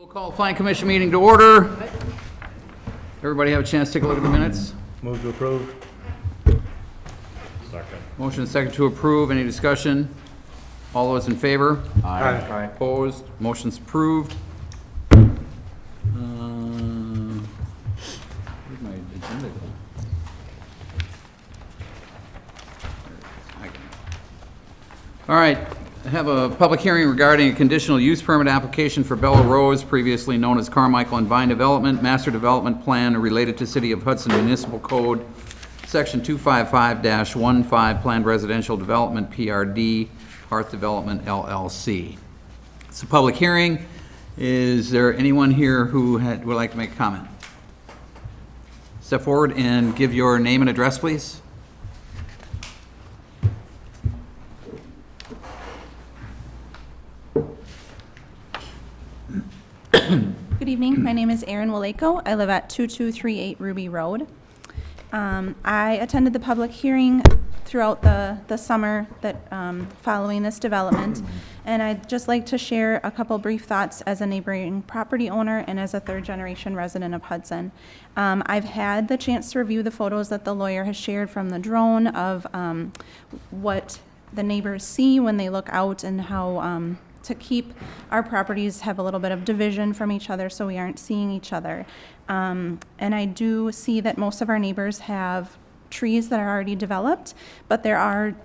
Call Planning Commission meeting to order. Everybody have a chance to take a look at the minutes? Move to approve. Second. Motion and second to approve. Any discussion? All those in favor? Aye. Opposed? Motion's approved. Where'd my agenda go? All right, I have a public hearing regarding a conditional use permit application for Bella Rose, previously known as Carmichael and Vine Development, master development plan related to City of Hudson Municipal Code, Section 255-15, Planned Residential Development, PRD, Hearth Development, LLC. It's a public hearing. Is there anyone here who would like to make a comment? Step forward and give your name and address, please. Good evening. My name is Erin Waleko. I live at 2238 Ruby Road. I attended the public hearing throughout the summer that following this development, and I'd just like to share a couple brief thoughts as a neighboring property owner and as a third-generation resident of Hudson. I've had the chance to review the photos that the lawyer has shared from the drone of what the neighbors see when they look out and how to keep our properties have a little bit of division from each other so we aren't seeing each other. And I do see that most of our neighbors have trees that are already developed, but there are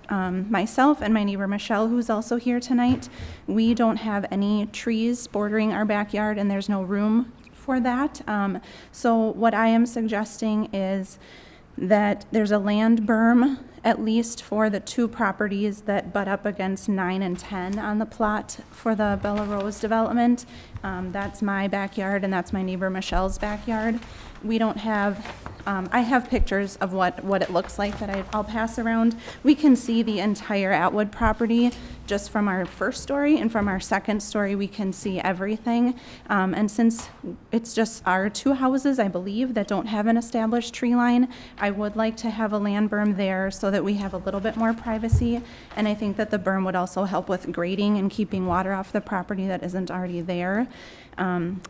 myself and my neighbor Michelle, who's also here tonight. We don't have any trees bordering our backyard, and there's no room for that. So what I am suggesting is that there's a land berm, at least for the two properties that butt up against 9 and 10 on the plot for the Bella Rose development. That's my backyard, and that's my neighbor Michelle's backyard. We don't have, I have pictures of what it looks like that I'll pass around. We can see the entire Atwood property just from our first story, and from our second story we can see everything. And since it's just our two houses, I believe, that don't have an established tree line, I would like to have a land berm there so that we have a little bit more privacy. And I think that the berm would also help with grading and keeping water off the property that isn't already there.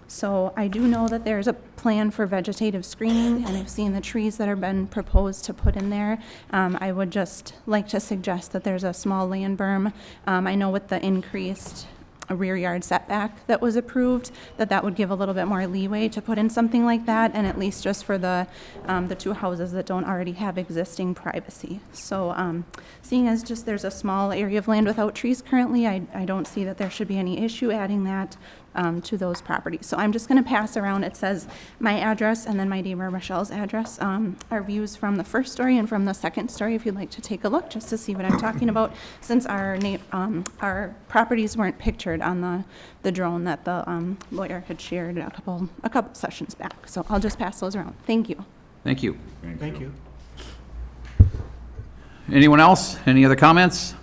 So I do know that there's a plan for vegetative screening, and I've seen the trees that have been proposed to put in there. I would just like to suggest that there's a small land berm. I know with the increased rear yard setback that was approved, that would give a little bit more leeway to put in something like that, and at least just for the two houses that don't already have existing privacy. So seeing as just there's a small area of land without trees currently, I don't see that there should be any issue adding that to those properties. So I'm just going to pass around. It says my address and then my neighbor Michelle's address. Our views from the first story and from the second story, if you'd like to take a look just to see what I'm talking about, since our properties weren't pictured on the drone that the lawyer had shared a couple sessions back. So I'll just pass those around. Thank you. Thank you. Thank you. Anyone else? Any other comments?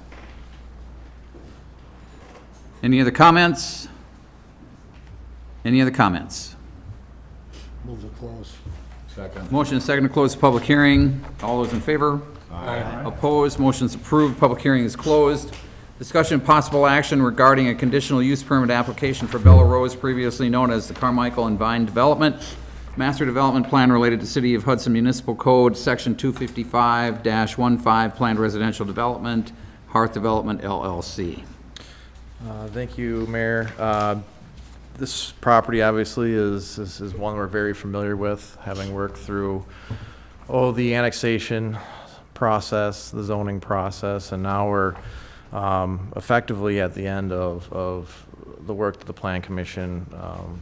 Any other comments? Any other comments? Move to close. Second. Motion and second to close the public hearing. All those in favor? Aye. Opposed? Motion's approved. Public hearing is closed. Discussion and possible action regarding a conditional use permit application for Bella Rose, previously known as the Carmichael and Vine Development, master development plan related to City of Hudson Municipal Code, Section 255-15, Planned Residential Development, Hearth Development, LLC. Thank you, Mayor. This property obviously is one we're very familiar with, having worked through the annexation process, the zoning process, and now we're effectively at the end of the work that the Plan Commission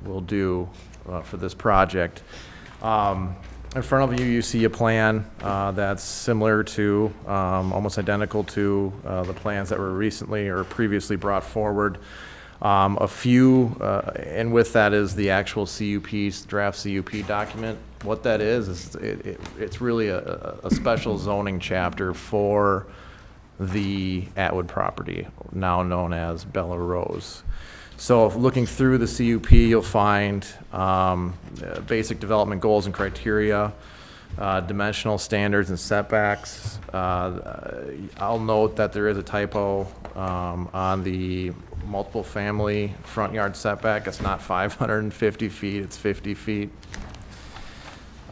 will do for this project. In front of you, you see a plan that's similar to, almost identical to the plans that were recently or previously brought forward. And with that is the actual CUP, draft CUP document. What that is it's really a special zoning chapter for the Atwood property, now known as Bella Rose. So looking through the CUP, you'll find basic development goals and criteria, dimensional standards and setbacks. I'll note that there is a typo on the multiple family front yard setback. It's not 550 feet, it's 50 feet.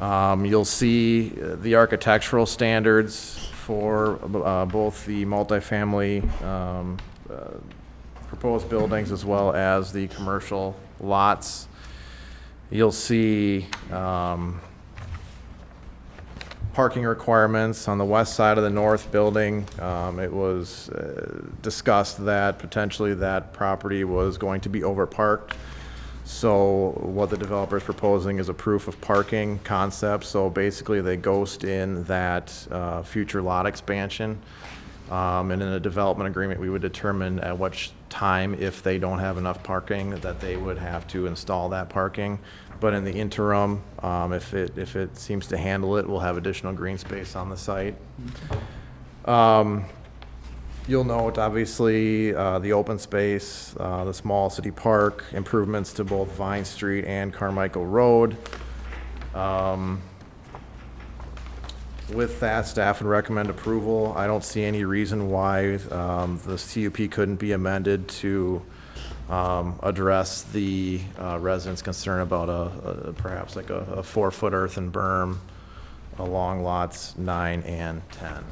You'll see the architectural standards for both the multifamily proposed buildings as well as the commercial lots. You'll see parking requirements on the west side of the north building. It was discussed that potentially that property was going to be overparked. So what the developer is proposing is a proof of parking concept. So basically they ghost in that future lot expansion. And in a development agreement, we would determine at which time, if they don't have enough parking, that they would have to install that parking. But in the interim, if it seems to handle it, we'll have additional green space on the site. You'll note, obviously, the open space, the small city park, improvements to both Vine Street and Carmichael Road. With that, staff would recommend approval. I don't see any reason why the CUP couldn't be amended to address the residents' concern about perhaps like a 4-foot earthen berm along lots 9 and 10.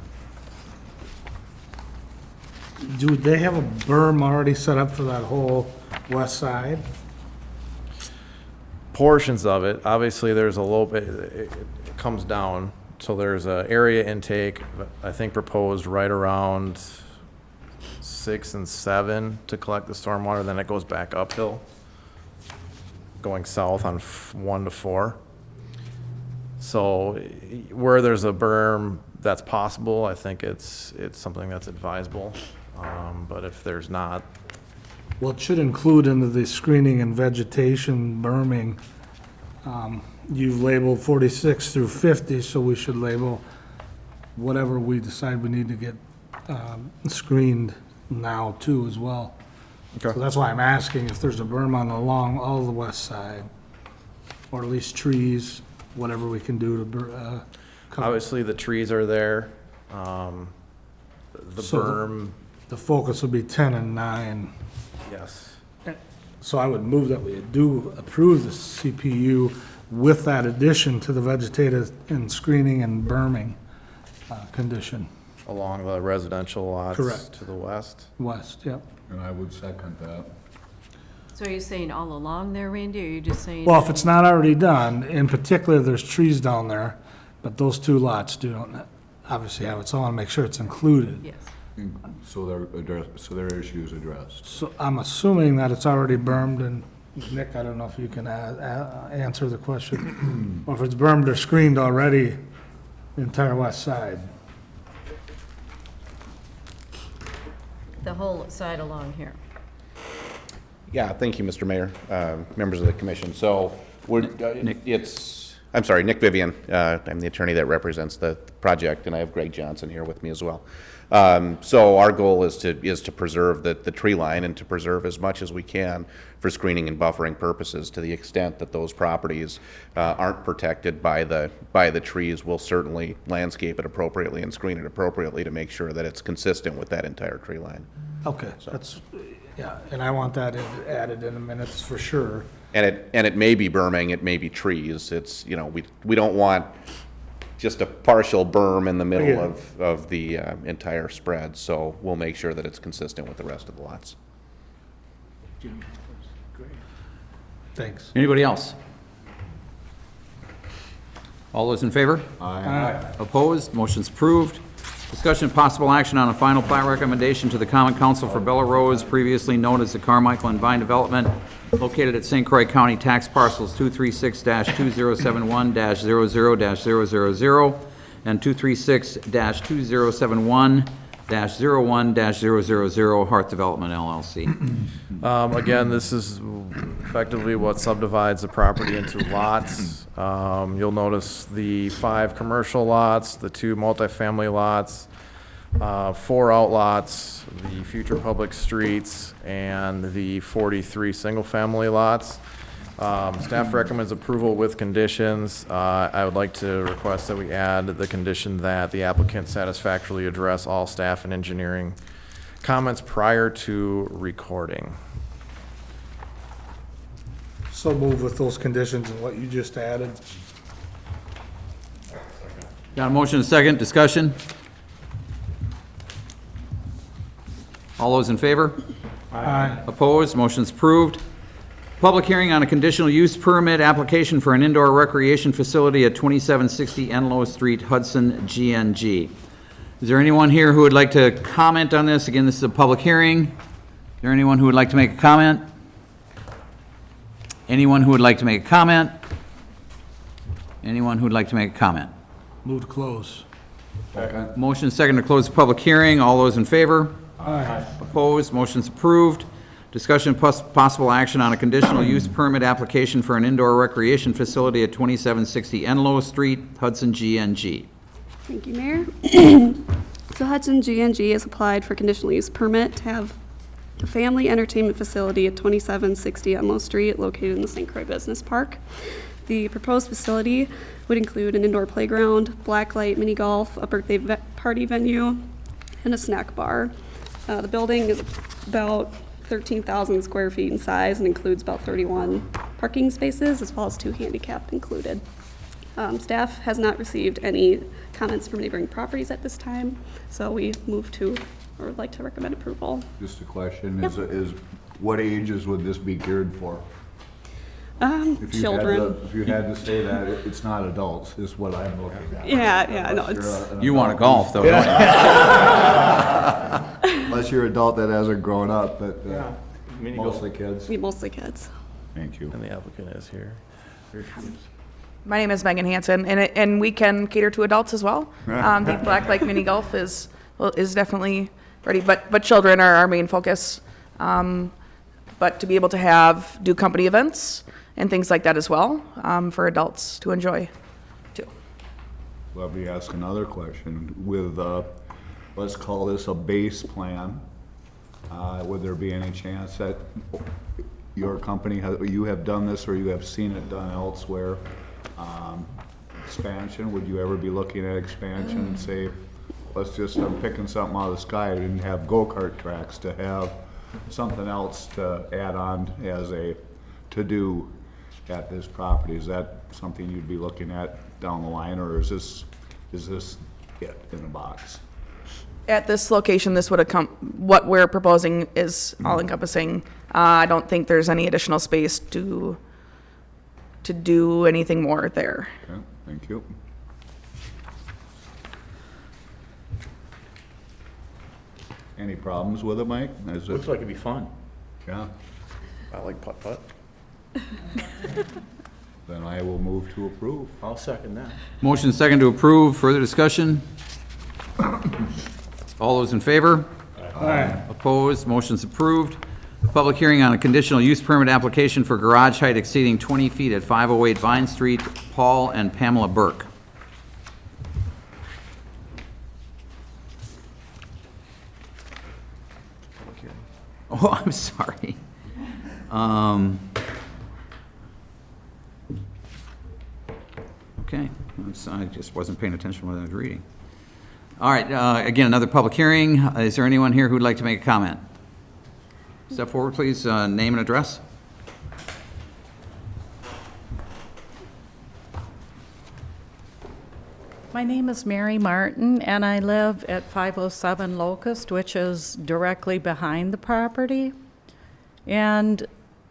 Do they have a berm already set up for that whole west side? Portions of it, obviously there's a little bit, it comes down. So there's a area intake, I think proposed right around 6 and 7 to collect the stormwater, then it goes back uphill, going south on 1 to 4. So where there's a berm that's possible, I think it's something that's advisable. But if there's not, Well, it should include into the screening and vegetation berming. You've labeled 46 through 50, so we should label whatever we decide we need to get screened now too as well. Okay. So that's why I'm asking if there's a berm along all the west side, or at least trees, whatever we can do to cover. obviously the trees are there. The So- berm, The focus would be 10 and 9. yes. So I would move that we do approve the CPU with that addition to the vegetative and screening and berming condition. Along the residential lots Correct. to the west. West, yep. And I would second that. So are you saying all along there, Randy, or are you just saying? Well, if it's not already done, in particular, there's trees down there, but those 2 lots don't obviously have it, so I want to make sure it's included. Yes. So their issue is addressed. So I'm assuming that it's already bermed, and Nick, I don't know if you can answer the question. Or if it's bermed or screened already, the entire west side. The whole side along here. Yeah, thank you, Mr. Mayor, members of the commission. So Nick. I'm sorry, Nick Vivian. I'm the attorney that represents the project, and I have Greg Johnson here with me as well. So our goal is to preserve the tree line and to preserve as much as we can for screening and buffering purposes. To the extent that those properties aren't protected by the trees, we'll certainly landscape it appropriately and screen it appropriately to make sure that it's consistent with that entire tree line. Okay, that's, yeah, and I want that added in the minutes for sure. And it may be berming, it may be trees. It's, we don't want just a partial berm in the middle Yeah. of the entire spread, so we'll make sure that it's consistent with the rest of the lots. Thanks. Anybody else? All those in favor? Aye. Opposed? Motion's approved. Discussion of possible action on a final plat recommendation to the Common Council for Bella Rose, previously known as the Carmichael and Vine Development, located at St. Croix County, tax parcels 236-2071-00-000 and 236-2071-01-000 Hart Development LLC. Again, this is effectively what subdivides the property into lots. You'll notice the 5 commercial lots, the 2 multifamily lots, 4 outlots, the future public streets, and the 43 single-family lots. Staff recommends approval with conditions. I would like to request that we add the condition that the applicant satisfactorily address all staff and engineering comments prior to recording? So move with those conditions and what you just added. Got a motion and a second, discussion? All those in favor? Aye. Opposed, motion's approved. Public hearing on a conditional use permit application for an indoor recreation facility at 2760 Enlow Street, Hudson, GNG. Is there anyone here who would like to comment on this? Again, this is a public hearing. Is there anyone who would like to make a comment? Anyone who would like to make a comment? Anyone who would like to make a comment? Move to close. Motion second to close the public hearing. All those in favor? Aye. Opposed? Motion's approved. Discussion possible action on a conditional use permit application for an indoor recreation facility at 2760 Enlow Street, Hudson, GNG. Thank you, Mayor. So Hudson GNG has applied for conditional use permit to have a family entertainment facility at 2760 Enlow Street located in the St. Croix Business Park. The proposed facility would include an indoor playground, blacklight mini golf, a birthday party venue, and a snack bar. The building is about 13,000 square feet in size and includes about 31 parking spaces as well as 2 handicap included. Staff has not received any comments from neighboring properties at this time, so we move to, or would like to recommend approval. Just a question, is what ages would this be geared for? If you had Children. to- If you had to say that, it's not adults, is what I'm looking at. Yeah, no, Unless it's, you're You want to golf, though, don't you? Unless you're an adult that hasn't grown up, but mostly kids. mostly kids. Thank you. And the applicant is here. My name is Megan Hansen, and we can cater to adults as well. The Black Lake Mini Golf is definitely ready, but children are our main focus. But to be able to do company events and things like that as well, for adults to enjoy too. Let me ask another question. With, let's call this a base plan, would there be any chance that your company, you have done this or you have seen it done elsewhere? Expansion, would you ever be looking at expansion and say, let's just, I'm picking something out of the sky, I didn't have go-kart tracks, to have something else to add on as a to-do at this property? Is that something you'd be looking at down the line, or is this it in a box? At this location, this would have come, what we're proposing is all encompassing. I don't think there's any additional space to do anything more there. Okay, thank you. Any problems with it, Mike? Is it, Looks like it'd be fun. yeah, I like putt-putt. then I will move to approve. I'll second that. Motion second to approve. Further discussion? All those in favor? Aye. Opposed? Motion's approved. Public hearing on a conditional use permit application for garage height exceeding 20 feet at 508 Vine Street, Paul and Pamela Burke. Oh, I'm sorry. Okay, I just wasn't paying attention to what I was reading. All right, again, another public hearing. Is there anyone here who'd like to make a comment? Step forward, please. Name and address. My name is Mary Martin, and I live at 507 Locust, which is directly behind the property. And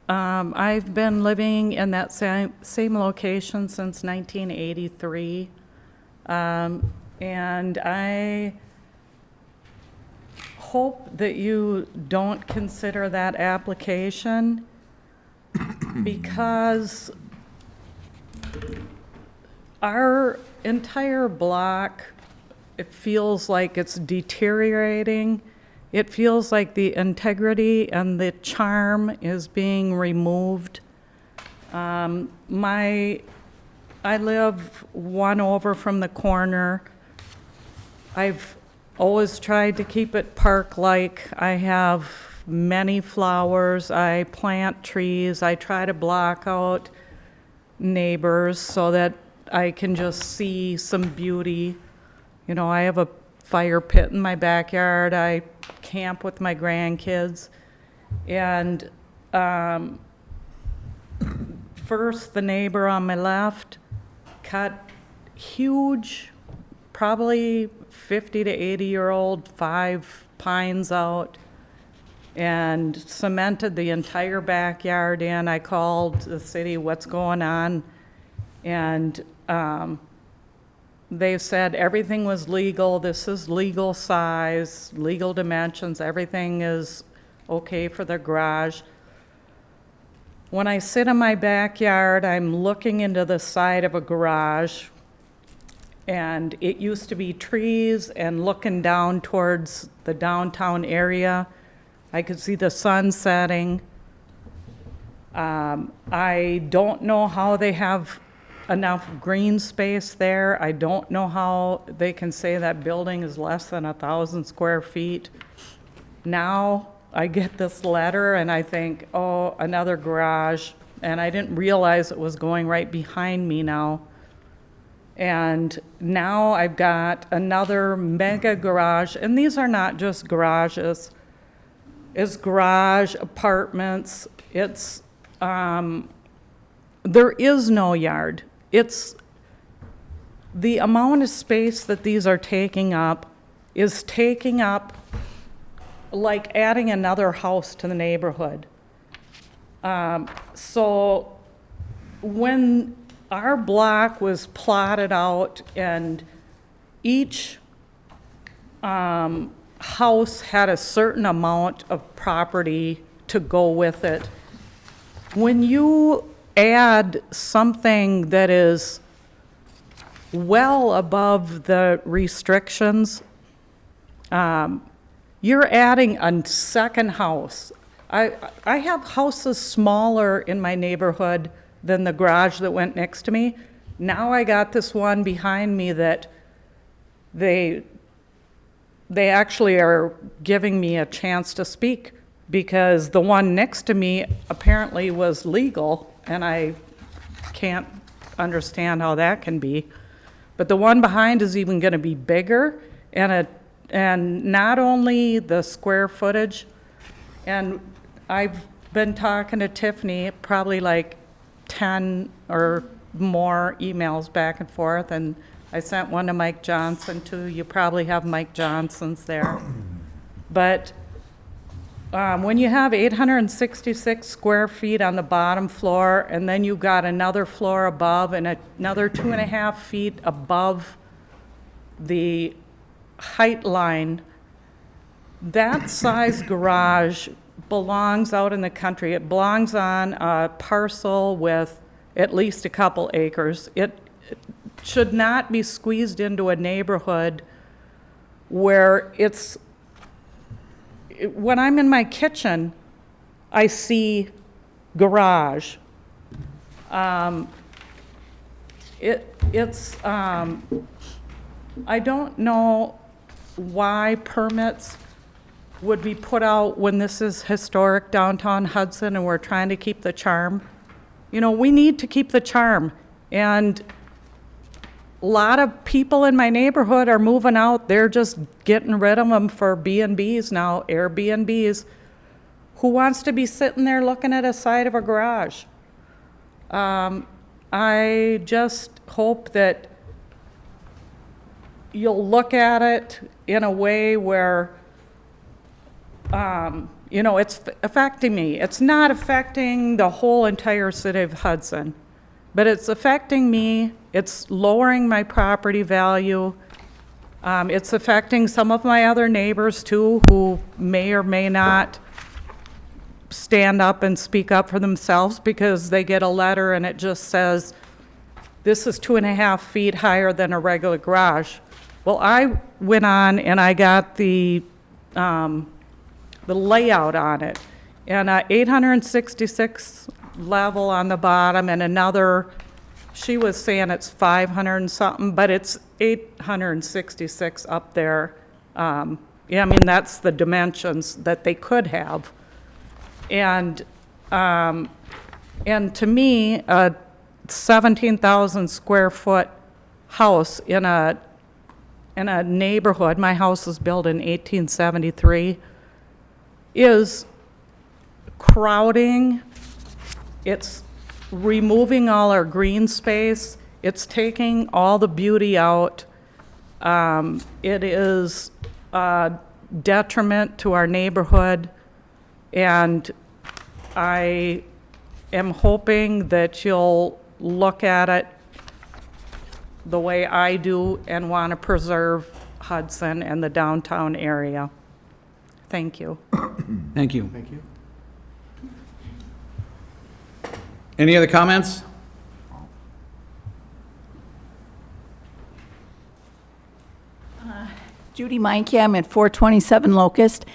I've been living in that same location since 1983. And I hope that you don't consider that application because our entire block, it feels like it's deteriorating. It feels like the integrity and the charm is being removed. I live one over from the corner. I've always tried to keep it park-like. I have many flowers. I plant trees. I try to block out neighbors so that I can just see some beauty. You know, I have a fire pit in my backyard. I camp with my grandkids. And first, the neighbor on my left cut huge, probably 50 to 80-year-old 5 pines out and cemented the entire backyard in. I called the city, what's going on? And they said everything was legal. This is legal size, legal dimensions. Everything is okay for the garage. When I sit in my backyard, I'm looking into the side of a garage, and it used to be trees and looking down towards the downtown area. I could see the sun setting. I don't know how they have enough green space there. I don't know how they can say that building is less than 1,000 square feet. Now I get this letter and I think, oh, another garage. And I didn't realize it was going right behind me now. And now I've got another mega garage, and these are not just garages. It's garage, apartments, it's, there is no yard. It's, the amount of space that these are taking up is taking up like adding another house to the neighborhood. So when our block was plotted out and each house had a certain amount of property to go with it, when you add something that is well above the restrictions, you're adding a second house. I have houses smaller in my neighborhood than the garage that went next to me. Now I got this one behind me that they actually are giving me a chance to speak, because the one next to me apparently was legal, and I can't understand how that can be. But the one behind is even going to be bigger, and not only the square footage, and I've been talking to Tiffany, probably like 10 or more emails back and forth, and I sent one to Mike Johnson too. You probably have Mike Johnson's there. But when you have 866 square feet on the bottom floor, and then you've got another floor above and another 2.5 feet above the height line, that size garage belongs out in the country. It belongs on a parcel with at least a couple acres. It should not be squeezed into a neighborhood where when I'm in my kitchen, I see garage. I don't know why permits would be put out when this is historic downtown Hudson and we're trying to keep the charm. You know, we need to keep the charm. And a lot of people in my neighborhood are moving out. They're just getting rid of them for B&Bs now, Airbnbs. Who wants to be sitting there looking at a side of a garage? I just hope that you'll look at it in a way where, you know, it's affecting me. It's not affecting the whole entire city of Hudson, but it's affecting me. It's lowering my property value. It's affecting some of my other neighbors too, who may or may not stand up and speak up for themselves because they get a letter and it just says, this is 2.5 feet higher than a regular garage. Well, I went on and I got the layout on it, and 866 level on the bottom, and another, she was saying it's 500 and something, but it's 866 up there. Yeah, I mean, that's the dimensions that they could have. And to me, a 17,000 square foot house in a in a neighborhood, my house was built in 1873, is crowding. It's removing all our green space. It's taking all the beauty out. It is a detriment to our neighborhood, and I am hoping that you'll look at it the way I do and want to preserve Hudson and the downtown area. Thank you. Thank you. Thank you. Any other comments? Judy Meinke, I'm at 427 Locust,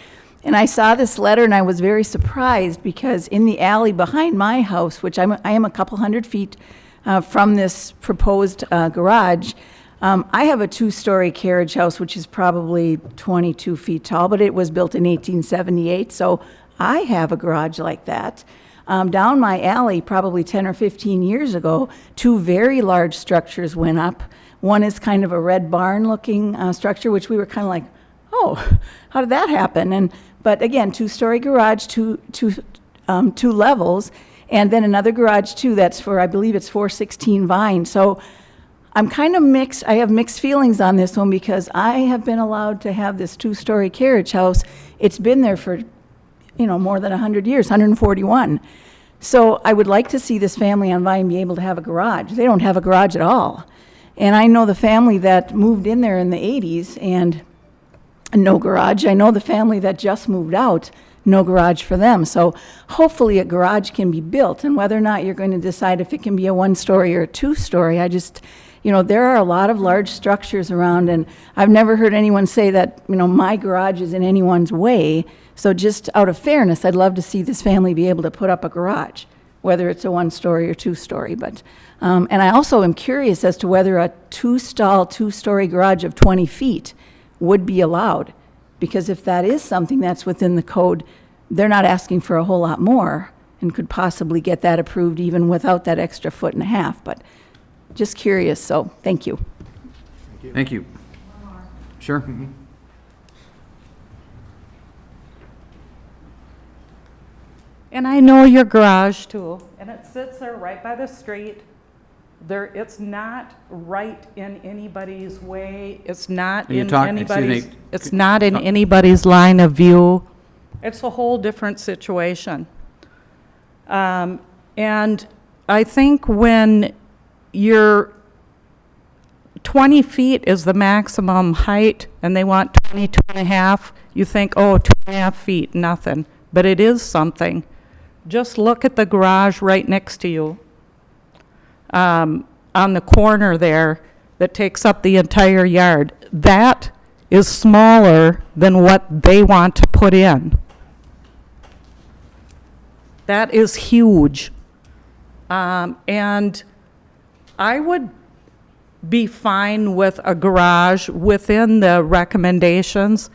and I saw this letter and I was very surprised because in the alley behind my house, which I am a couple hundred feet from this proposed garage, I have a two-story carriage house, which is probably 22 feet tall, but it was built in 1878, so I have a garage like that. Down my alley, probably 10 or 15 years ago, two very large structures went up. One is kind of a red barn-looking structure, which we were kind of like, oh, how did that happen? But again, two-story garage, two levels, and then another garage too. That's for, I believe it's 416 Vine. So I'm kind of mixed. I have mixed feelings on this one because I have been allowed to have this two-story carriage house. It's been there for, more than 100 years, 141. So I would like to see this family on Vine be able to have a garage. They don't have a garage at all. And I know the family that moved in there in the 80s and no garage. I know the family that just moved out, no garage for them. So hopefully a garage can be built, and whether or not you're going to decide if it can be a one-story or a two-story, I just, there are a lot of large structures around, and I've never heard anyone say that, my garage is in anyone's way. So just out of fairness, I'd love to see this family be able to put up a garage, whether it's a one-story or two-story. But, and I also am curious as to whether a two-stall, two-story garage of 20 feet would be allowed. Because if that is something that's within the code, they're not asking for a whole lot more and could possibly get that approved even without that extra 1.5 feet. But just curious, so thank you. Thank you. Sure. And I know your garage too, and it sits there right by the street. It's not right in anybody's way. It's not Can you in talk? anybody's, Excuse me. it's not in anybody's line of view. It's a whole different situation. And I think when you're 20 feet is the maximum height and they want 22.5, you think, oh, 2.5 feet, nothing. But it is something. Just look at the garage right next to you. On the corner there that takes up the entire yard. That is smaller than what they want to put in. That is huge. And I would be fine with a garage within the recommendations.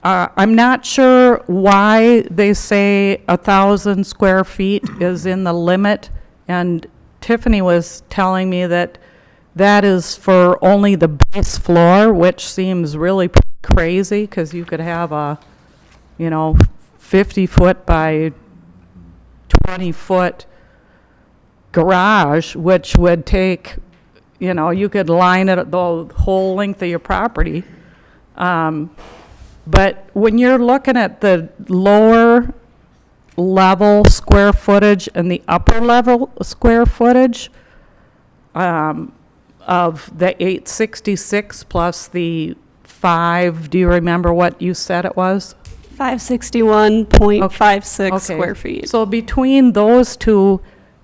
I'm not sure why they say 1,000 square feet is in the limit, and Tiffany was telling me that that is for only the base floor, which seems really crazy because you could have a, 50-foot by 20-foot garage, which would take, you could line it the whole length of your property. But when you're looking at the lower level square footage and the upper level square footage of the 866 plus the 5, do you remember what you said it was? 561.56 square feet. So between those two,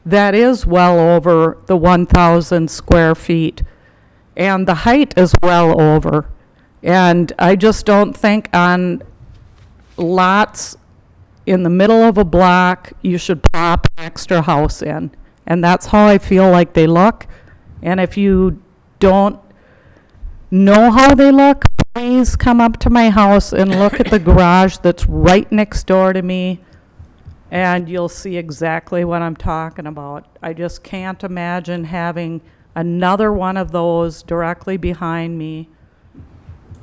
that is well over the 1,000 square feet. And the height is well over. And I just don't think on lots in the middle of a block, you should plop an extra house in. And that's how I feel like they look. And if you don't know how they look, please come up to my house and look at the garage that's right next door to me, and you'll see exactly what I'm talking about. I just can't imagine having another one of those directly behind me.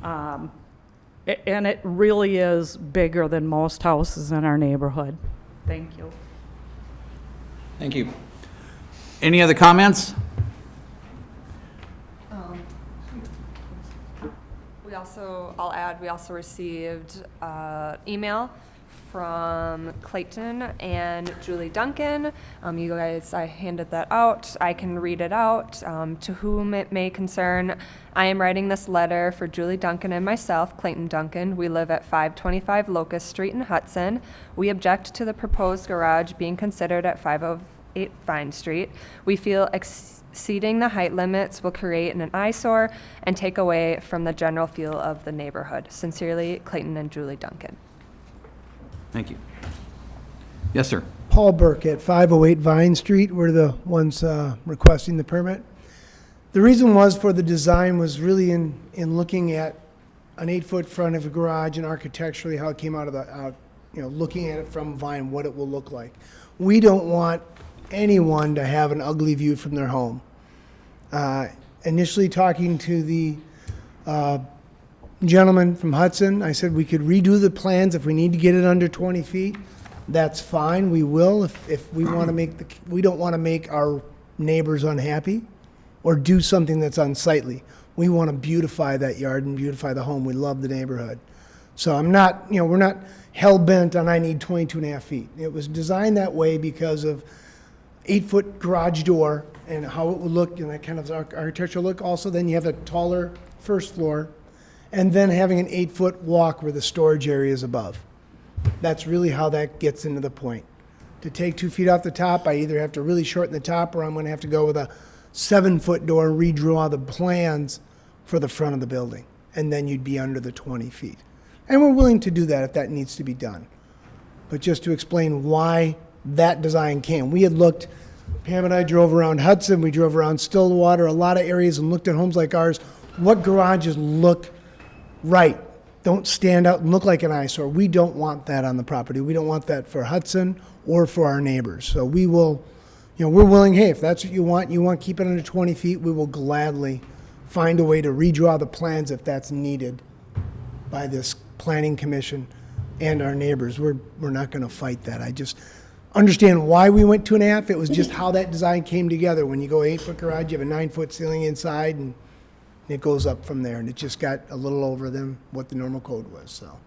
And it really is bigger than most houses in our neighborhood. Thank you. Thank you. Any other comments? I'll add, we also received email from Clayton and Julie Duncan. You guys, I handed that out. I can read it out. To whom it may concern, I am writing this letter for Julie Duncan and myself, Clayton Duncan. We live at 525 Locust Street in Hudson. We object to the proposed garage being considered at 508 Vine Street. We feel exceeding the height limits will create an eyesore and take away from the general feel of the neighborhood. Sincerely, Clayton and Julie Duncan. Thank you. Yes, sir. Paul Burke at 508 Vine Street. We're the ones requesting the permit. The reason was for the design was really in looking at an 8-foot front of a garage and architecturally how it came out of looking at it from Vine, what it will look like. We don't want anyone to have an ugly view from their home. Initially talking to the gentleman from Hudson, I said we could redo the plans if we need to get it under 20 feet. That's fine, we will. If we want to we don't want to make our neighbors unhappy or do something that's unsightly. We want to beautify that yard and beautify the home. We love the neighborhood. So I'm not, we're not hell-bent on I need 22 and a half feet. It was designed that way because of 8-foot garage door and how it would look and that kind of architectural look. Also, then you have a taller first floor and then having an 8-foot walk where the storage area is above. That's really how that gets into the point. To take 2 feet off the top, I either have to really shorten the top or I'm going to have to go with a 7-foot door and redraw the plans for the front of the building. And then you'd be under the 20 feet. And we're willing to do that if that needs to be done. But just to explain why that design came. We had looked, Pam and I drove around Hudson, we drove around Stillwater, a lot of areas, and looked at homes like ours. What garages look right, don't stand out and look like an eyesore. We don't want that on the property. We don't want that for Hudson or for our neighbors. So we will, we're willing, hey, if that's what you want, keep it under 20 feet, we will gladly find a way to redraw the plans if that's needed by this planning commission and our neighbors. We're not going to fight that. I just understand why we went 2.5. It was just how that design came together. When you go 8-foot garage, you have a 9-foot ceiling inside, and it goes up from there. And it just got a little over than what the normal code was. So,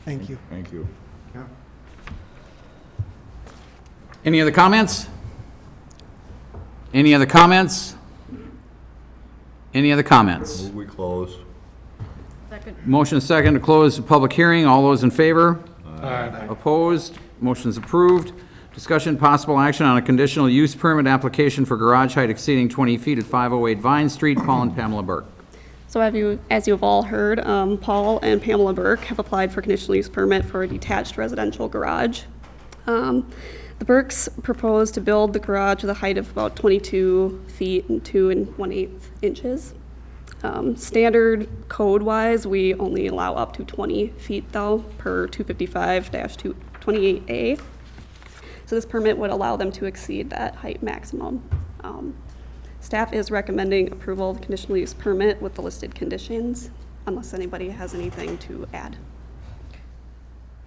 thank you. Thank you. Yeah. Any other comments? Any other comments? Any other comments? Move we close. Motion is second to close the public hearing. All those in favor? Aye. Opposed? Motion is approved. Discussion possible action on a conditional use permit application for garage height exceeding 20 feet at 508 Vine Street. Paul and Pamela Burke. So as you have all heard, Paul and Pamela Burke have applied for conditional use permit for a detached residential garage. The Burkes propose to build the garage with a height of about 22 feet and 2 1/8 inches. Standard code-wise, we only allow up to 20 feet though, per 255-228A. So this permit would allow them to exceed that height maximum. Staff is recommending approval of the conditional use permit with the listed conditions, unless anybody has anything to add.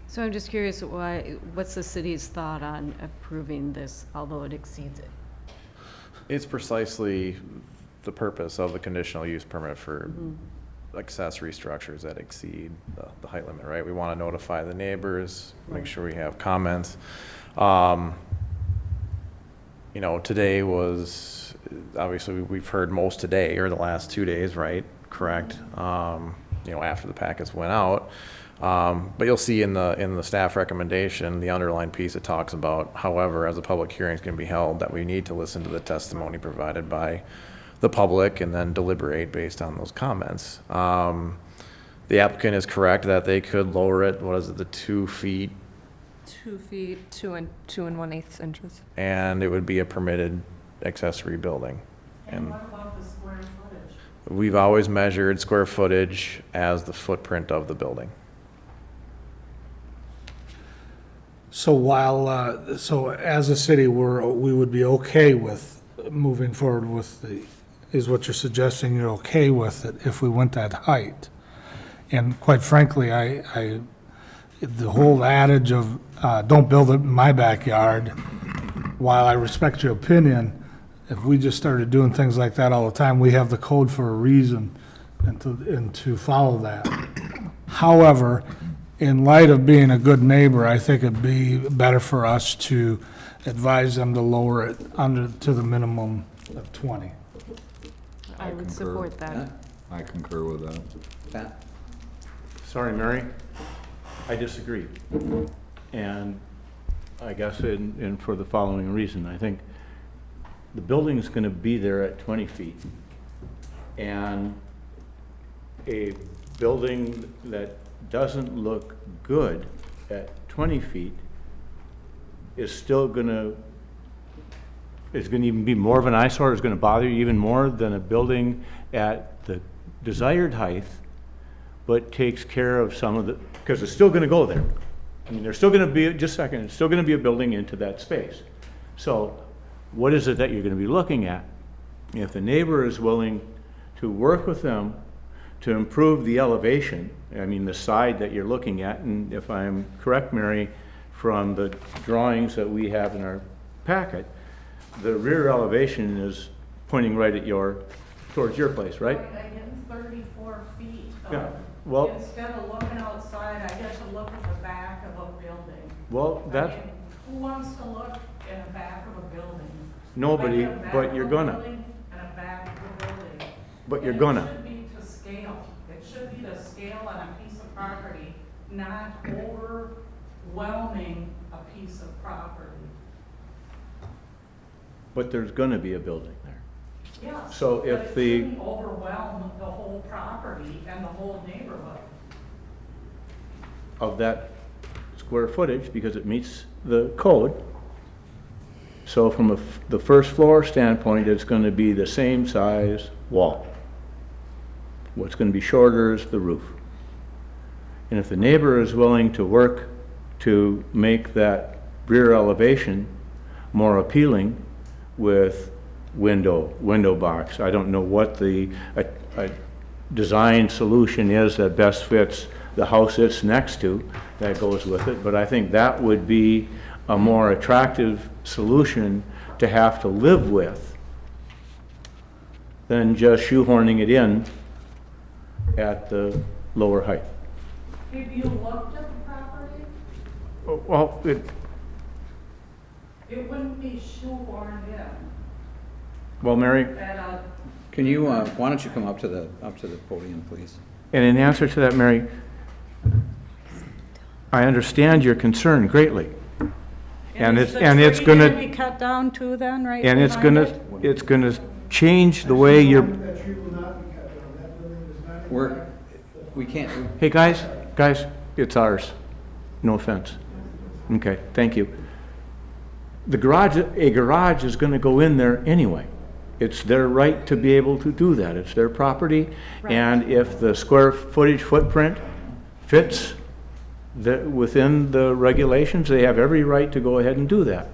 So I'm just curious, what's the city's thought on approving this, although it exceeds it? It's precisely the purpose of the conditional use permit for accessory structures that exceed the height limit, right? We want to notify the neighbors, make sure we have comments. Today was, obviously, we've heard most today, or the last 2 days, right? Correct? After the packets went out. But you'll see in the staff recommendation, the underlying piece, it talks about, however, as a public hearing is going to be held, that we need to listen to the testimony provided by the public and then deliberate based on those comments. The applicant is correct that they could lower it, the 2 feet? 2 feet, 2 1/8 inches. And it would be a permitted accessory building. And what about the square footage? We've always measured square footage as the footprint of the building. So as a city, we would be okay with moving forward with the is what you're suggesting, you're okay with it if we went that height. And quite frankly, the whole adage of, don't build it in my backyard, while I respect your opinion, if we just started doing things like that all the time, we have the code for a reason and to follow that. However, in light of being a good neighbor, I think it'd be better for us to advise them to lower it to the minimum of 20. I would concur. support that. I concur with that. Pat? Sorry, Mary, I disagree. And I guess for the following reason, I think the building's gonna be there at 20 feet. And a building that doesn't look good at 20 feet is still is gonna even be more of an eyesore, is gonna bother you even more than a building at the desired height, but takes care of some of the, because it's still gonna go there. I mean, there's still gonna be, just a second, it's still gonna be a building into that space. So what is it that you're gonna be looking at? If the neighbor is willing to work with them to improve the elevation, I mean, the side that you're looking at, and if I'm correct, Mary, from the drawings that we have in our packet, the rear elevation is pointing right at towards your place, right? I get 34 feet Yeah, well, instead of looking outside, I get to look at the back of a building. well, that's, I mean, who wants to look in the back of a building? nobody, I get a back but of you're a gonna, building And a back of a building. but you're And gonna. It should be to scale. It should be to scale on a piece of property, not overwhelming a piece of property. But there's gonna be a building there. Yes. So but if it the- shouldn't overwhelm the whole property and the whole neighborhood. Of that square footage, because it meets the code. So from the first floor standpoint, it's gonna be the same size wall. What's gonna be shorter is the roof. And if the neighbor is willing to work to make that rear elevation more appealing with window box, I don't know what a design solution is that best fits the house it's next to that goes with it, but I think that would be a more attractive solution to have to live with than just shoehorning it in at the lower height. Have you looked at the property? Well, It wouldn't be shoehorned in well, Mary, at a, Can you, why don't you come up to the podium, please? and in answer to that, Mary, I understand your concern greatly. And is it's the tree gonna, be cut down too then, right and behind it? it's gonna change the way you're, That tree will not be cut down. That building does not. We can't, hey, guys, it's ours. No offense. Okay, thank you. A garage is gonna go in there anyway. It's their right to be able to do that. It's their property. And if the square footage footprint fits within the regulations, they have every right to go ahead and do that.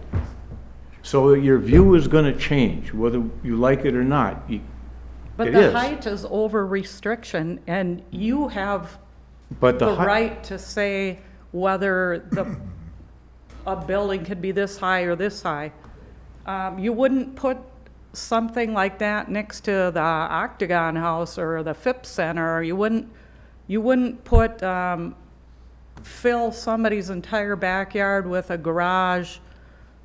So your view is gonna change, whether you like it or not. But It the is. height is over restriction, and you have But the height, right to say whether a building could be this high or this high. You wouldn't put something like that next to the Octagon House or the Phipps Center. You wouldn't put, fill somebody's entire backyard with a garage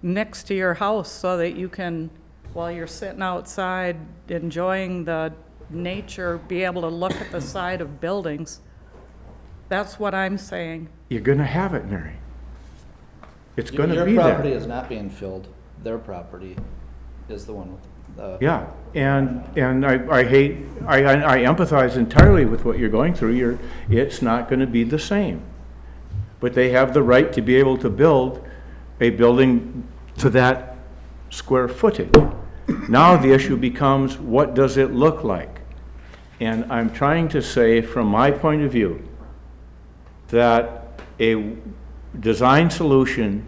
next to your house so that you can, while you're sitting outside enjoying the nature, be able to look at the side of buildings. That's what I'm saying. you're gonna have it, Mary. It's gonna be Your property there. is not being filled. Their property is the one with the. Yeah, and I empathize entirely with what you're going through. It's not gonna be the same. But they have the right to be able to build a building to that square footage. Now the issue becomes, what does it look like? And I'm trying to say, from my point of view, that a design solution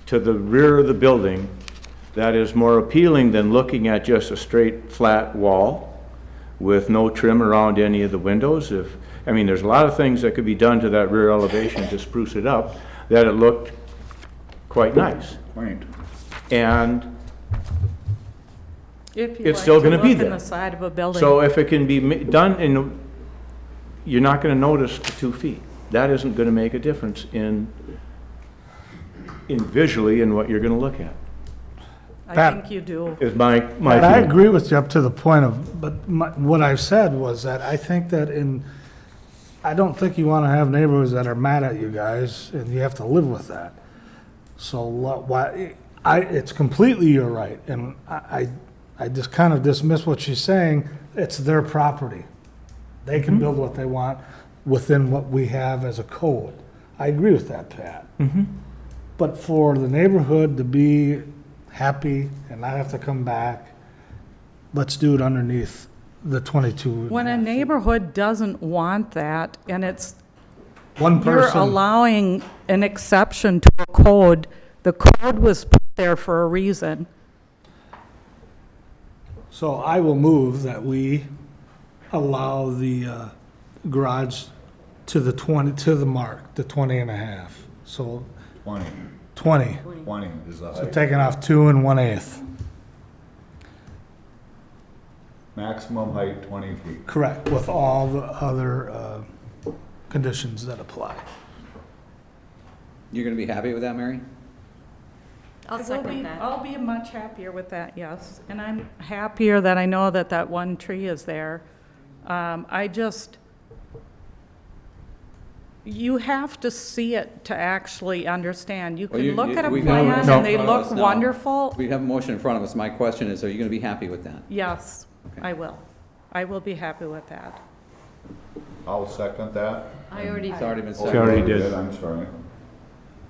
to the rear of the building that is more appealing than looking at just a straight, flat wall with no trim around any of the windows. I mean, there's a lot of things that could be done to that rear elevation to spruce it up, that it looked quite nice. Right. And If you it's like still to gonna be look in there. the side of a building. so if it can be done you're not gonna notice the 2 feet. That isn't gonna make a difference in visually in what you're gonna look at, I Pat- think you do. is my But I feeling. agree with you up to the point of, but what I've said was that I think that I don't think you want to have neighborhoods that are mad at you guys, and you have to live with that. So it's completely your right, and I just kind of dismiss what she's saying. It's their property. They can build what they want within what we have as a code. I agree with that, Pat. But for the neighborhood to be happy and not have to come back, let's do it underneath the 22. When a neighborhood doesn't want that, and it's, One you're person, allowing an exception to a code, the code was put there for a reason. so I will move that we allow the garage to the 20, to the mark, the 20 and a half. So 20. 20, 20 is the so height. taking off 2 1/8. Maximum height, 20 feet. Correct, with all the other conditions that apply. You're gonna be happy with that, Mary? I'll second that. I'll be much happier with that, yes. And I'm happier that I know that that one tree is there. You have to see it to actually understand. You Well, can look at a we have plan motion and they in front of look us now. wonderful. We have a motion in front of us. My question is, are you gonna be happy with that? Yes, Okay. I will. I will be happy with that. I'll second that. I already, It's already been Oh, She already seconded. did. I'm sorry.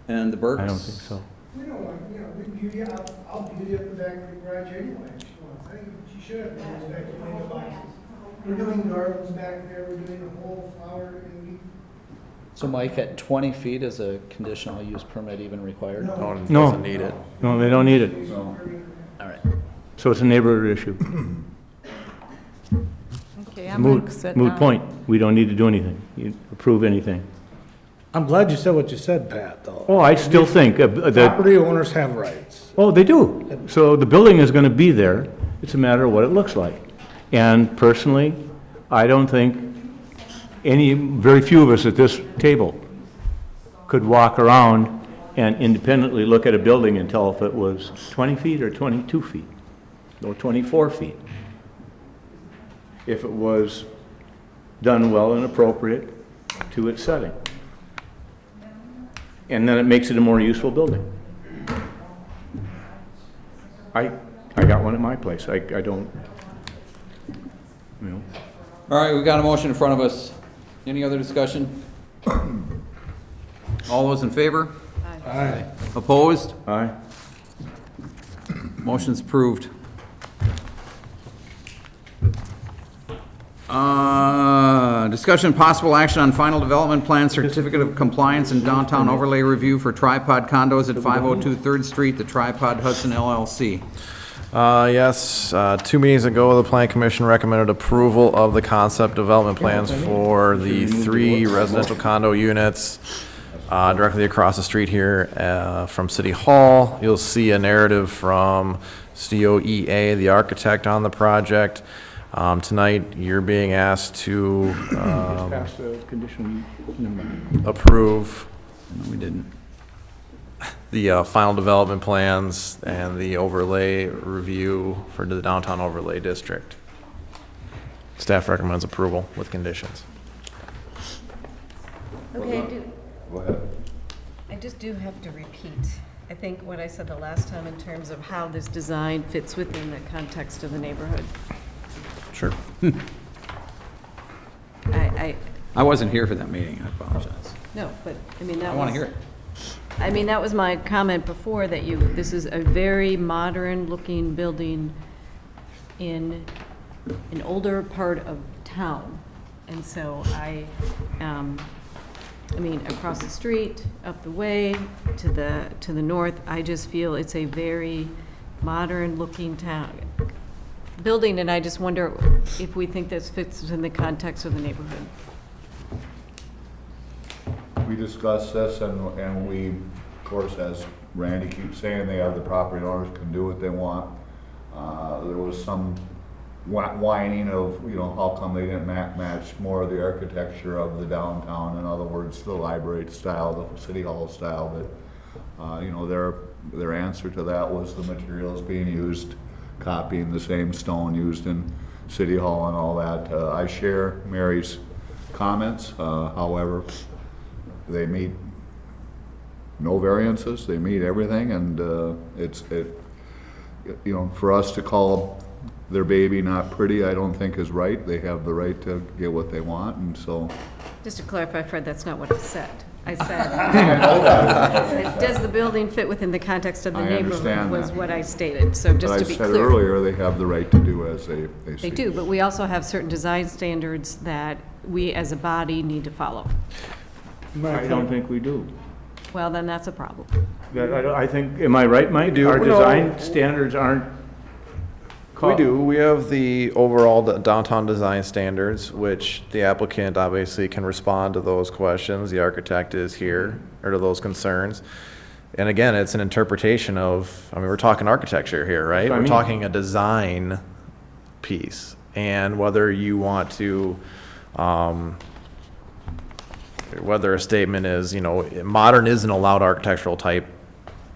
And the Burks? I don't think so. We don't want, we give you, I'll give you up the back of the garage anyway, if she wants. I think she should have those back in the boxes. We're doing gardens back there, we're doing a whole flower, and So Mike, at 20 feet, is a conditional use permit even required? No. No one No. doesn't need it. No, they don't need it. No. All right. So it's a neighborhood issue. Okay, I'm going to sit Moot down. point. We don't need to do anything. You approve anything. I'm glad you said what you said, Pat, though. Oh, I still think that, Property owners have rights. oh, they do. So the building is gonna be there. It's a matter of what it looks like. And personally, I don't think very few of us at this table could walk around and independently look at a building and tell if it was 20 feet or 22 feet, or 24 feet. If it was done well and appropriate to its setting. And then it makes it a more useful building. I got one at my place. I don't, you know. All right, we got a motion in front of us. Any other discussion? All those in favor? Aye. Opposed? Aye. Motion's approved. Discussion and possible action on final development plan, certificate of compliance and downtown overlay review for tripod condos at 502 3rd Street, the Tripod Hudson LLC. Yes, 2 meetings ago, the Plan Commission recommended approval of the concept development plans for the 3 residential condo units directly across the street here from City Hall. You'll see a narrative from COEA, the architect on the project. Tonight, you're being asked to Pass the conditional, never mind. approve No, we didn't. the final development plans and the overlay review for the downtown overlay district. Staff recommends approval with conditions. okay, Go ahead. I just do have to repeat, I think what I said the last time in terms of how this design fits within the context of the neighborhood. Sure. I wasn't here for that meeting, I apologize. No, but, I mean, that was. I want to hear it. I mean, that was my comment before, that this is a very modern-looking building in an older part of town. And so I mean, across the street, up the way, to the north, I just feel it's a very modern-looking town, building, and I just wonder if we think this fits in the context of the neighborhood. We discussed this and we, of course, as Randy keeps saying, they have the property owners can do what they want. There was some whining of, you know, how come they didn't match more of the architecture of the downtown, in other words, the library style, the city hall style, but, you know, their answer to that was the materials being used, copying the same stone used in city hall and all that. I share Mary's comments, however, they meet no variances, they meet everything, and you know, for us to call their baby not pretty, I don't think is right. They have the right to get what they want, and so. Just to clarify, Fred, that's not what I said. I said, does the building fit within the context of the I neighborhood understand was that. what I stated, so just to be But I clear. said earlier, they have the right to do as they see. They do, but we also have certain design standards that we as a body need to follow. I don't think we do. Well, then that's a problem. I think, am I right, Mike? do. Our No. design standards aren't. We do. We have the overall downtown design standards, which the applicant obviously can respond to those questions. The architect is here, or to those concerns. And again, it's an interpretation of, I mean, we're talking architecture here, right? That's what I We're mean. talking a design piece. And whether you want to, whether a statement is, you know, modern is an allowed architectural type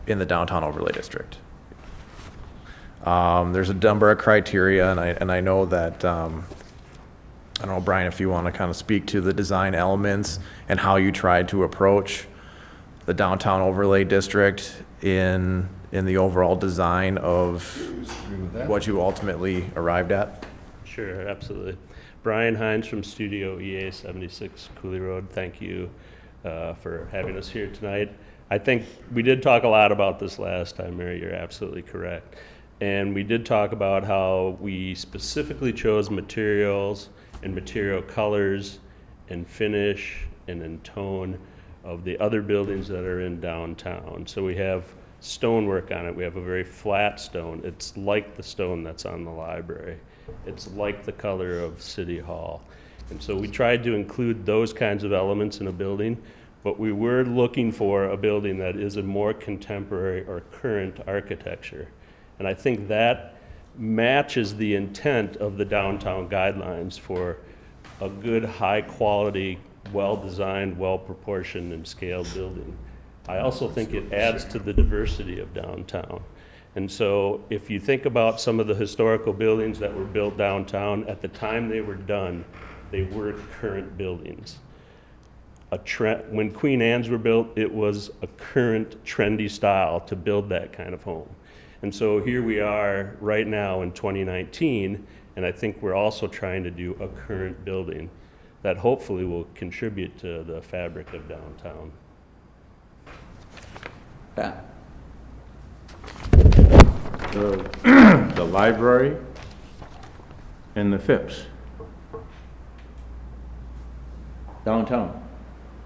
in the downtown overlay district. There's a number of criteria, and I know that, I don't know, Brian, if you want to kind of speak to the design elements and how you tried to approach the downtown overlay district in the overall design of what you ultimately arrived at? Sure, absolutely. Brian Hines from Studio EA 76 Cooley Road. Thank you for having us here tonight. I think we did talk a lot about this last time, Mary. You're absolutely correct. And we did talk about how we specifically chose materials and material colors and finish and in tone of the other buildings that are in downtown. So we have stonework on it. We have a very flat stone. It's like the stone that's on the library. It's like the color of City Hall. And so we tried to include those kinds of elements in a building, but we were looking for a building that is a more contemporary or current architecture. And I think that matches the intent of the downtown guidelines for a good, high-quality, well-designed, well-proportioned, and scaled building. I also think it adds to the diversity of downtown. And so if you think about some of the historical buildings that were built downtown, at the time they were done, they were current buildings. When Queen Anne's were built, it was a current, trendy style to build that kind of home. And so here we are right now in 2019, and I think we're also trying to do a current building that hopefully will contribute to the fabric of downtown. Pat? The library and the FIPS. Downtown,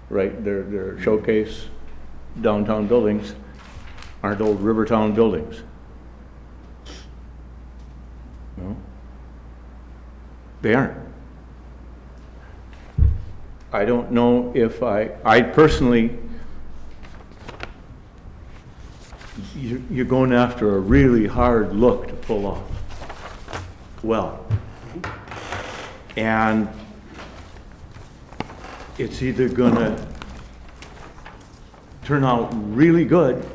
right? Their showcase downtown buildings aren't old Rivertown buildings. No, they aren't. I don't know if I personally, you're going after a really hard look to pull off well. And it's either gonna turn out really good,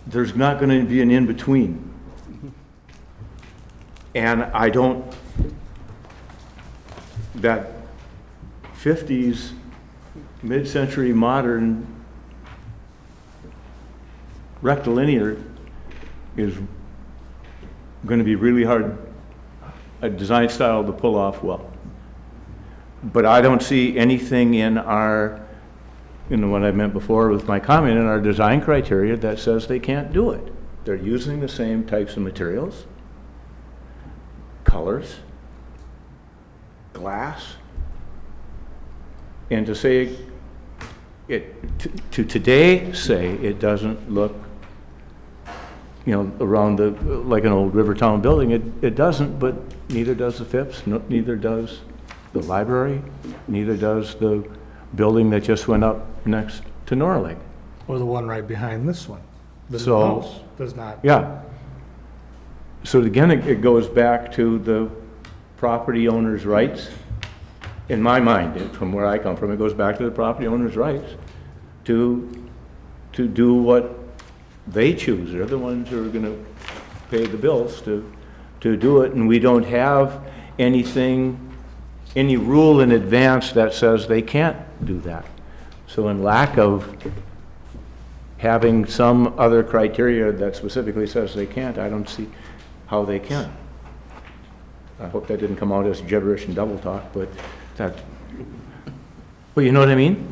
there's not gonna be an in-between. And I don't, that 50s, mid-century modern rectilinear is going to be really hard, a design style to pull off well. But I don't see anything in our, you know, what I meant before with my comment, in our design criteria that says they can't do it. They're using the same types of materials, colors, glass, and to say it, to today say it doesn't look you know, around the, like an old Rivertown building. It doesn't, but neither does the Phipps, neither does the library, neither does the building that just went up next to Norlake. Or the one right behind this one. The new So- house does not. Yeah. So again, it goes back to the property owner's rights. In my mind, from where I come from, it goes back to the property owner's rights to do what they choose. They're the ones who are gonna pay the bills to do it, and we don't have anything, any rule in advance that says they can't do that. So in lack of having some other criteria that specifically says they can't, I don't see how they can. I hope that didn't come out as gibberish and double talk, but you know what I mean?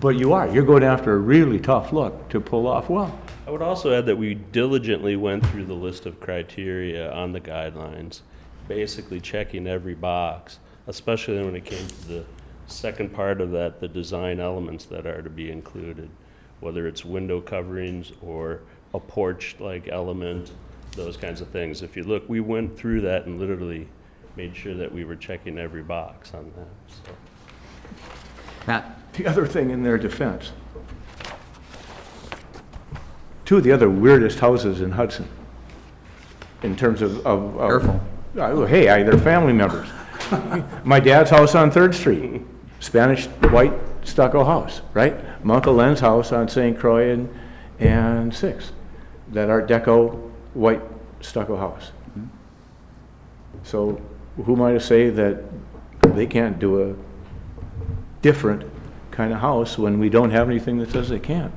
But you're going after a really tough look to pull off well. I would also add that we diligently went through the list of criteria on the guidelines, basically checking every box, especially when it came to the second part of that, the design elements that are to be included, whether it's window coverings or a porch-like element, those kinds of things. If you look, we went through that and literally made sure that we were checking every box on that. So. Pat? The other thing in their defense, two of the other weirdest houses in Hudson, in terms of Careful. Hey, they're family members. My dad's house on 3rd Street, Spanish white stucco house, right? My Uncle Len's house on St. Croix and 6th, that Art Deco white stucco house. So who am I to say that they can't do a different kind of house when we don't have anything that says they can't?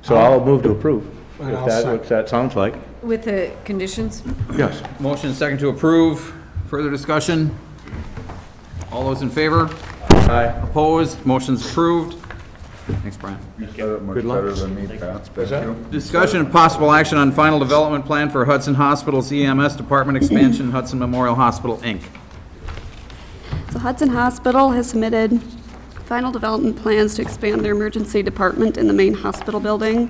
So I'll move to approve, And I'll if that sounds like. With the conditions? Yes. Motion second to approve. Further discussion? All those in favor? Aye. Opposed? Motion's approved. Thanks, Brian. You said it much Good luck. better than me, Pat. Thank you. Discussion and possible action on final development plan for Hudson Hospital's EMS Department expansion, Hudson Memorial Hospital, Inc. So Hudson Hospital has submitted final development plans to expand their emergency department in the main hospital building.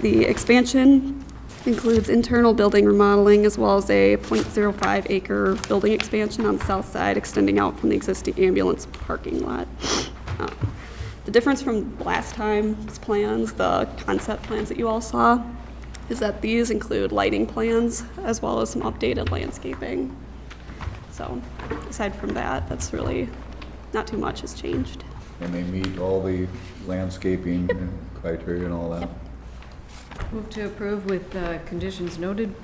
The expansion includes internal building remodeling as well as a 0.05 acre building expansion on the south side extending out from the existing ambulance parking lot. The difference from last time's plans, the concept plans that you all saw, is that these include lighting plans as well as some updated landscaping. So aside from that, that's really not too much has changed. And they meet all the landscaping criteria and all that. Move to approve with conditions noted.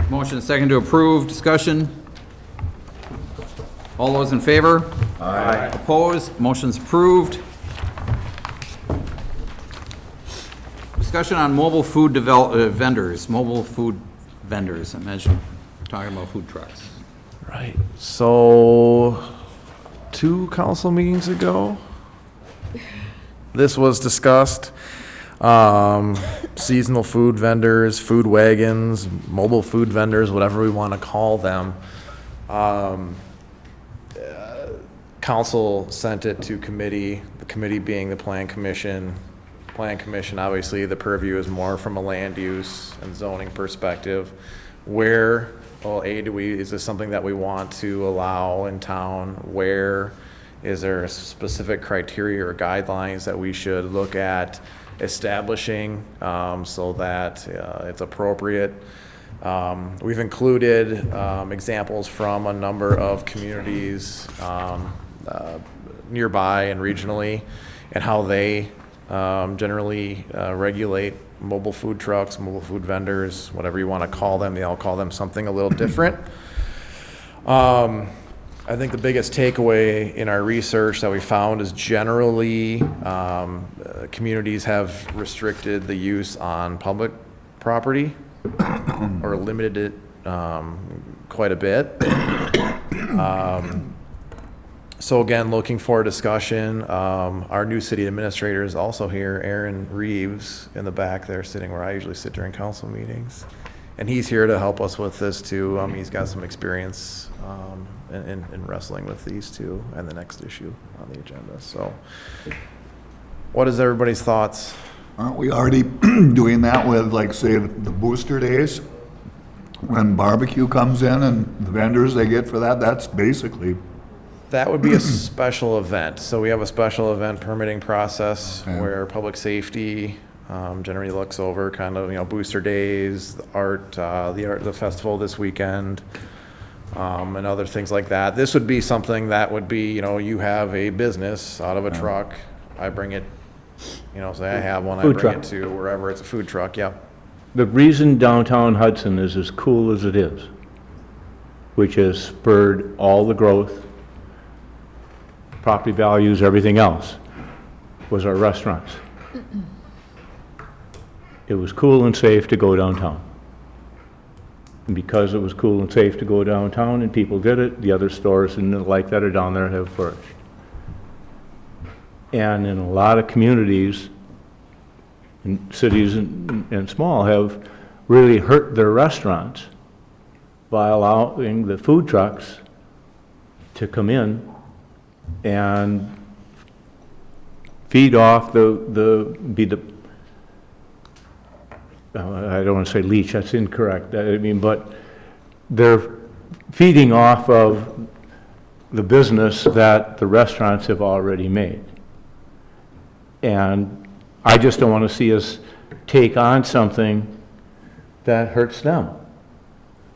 Motion second to approve. Discussion? All those in favor? Aye. Opposed? Motion's approved. Discussion on mobile food vendors, mobile food vendors. Imagine talking about food trucks. Right. So, 2 council meetings ago, this was discussed. Seasonal food vendors, food wagons, mobile food vendors, whatever we want to call them. Council sent it to committee, the committee being the Plan Commission. Plan Commission, obviously, the purview is more from a land use and zoning perspective. Where, well, is this something that we want to allow in town? Where is there a specific criteria or guidelines that we should look at establishing so that it's appropriate? We've included examples from a number of communities nearby and regionally and how they generally regulate mobile food trucks, mobile food vendors, whatever you want to call them. They all call them something a little different. I think the biggest takeaway in our research that we found is generally communities have restricted the use on public property or limited it quite a bit. So again, looking for a discussion. Our new city administrator is also here, Aaron Reeves, in the back there, sitting where I usually sit during council meetings. And he's here to help us with this too. He's got some experience in wrestling with these two and the next issue on the agenda. So What is everybody's thoughts? Aren't we already doing that with, like, say, the booster days? When barbecue comes in and the vendors they get for that, that's basically, That would be a special event. So we have a special event permitting process Okay. where public safety generally looks over kind of, booster days, the festival this weekend, and other things like that. This would be something that would be, you have a business out of a truck. I bring it, say I have one, I Food bring truck. it to wherever it's a food truck, yep. The reason downtown Hudson is as cool as it is, which has spurred all the growth, property values, everything else, was our restaurants. It was cool and safe to go downtown. And because it was cool and safe to go downtown and people did it, the other stores and the like that are down there have flourished. And in a lot of communities, in cities and small, have really hurt their restaurants by allowing the food trucks to come in and feed off I don't want to say leech, that's incorrect. But they're feeding off of the business that the restaurants have already made. And I just don't want to see us take on something that hurts them.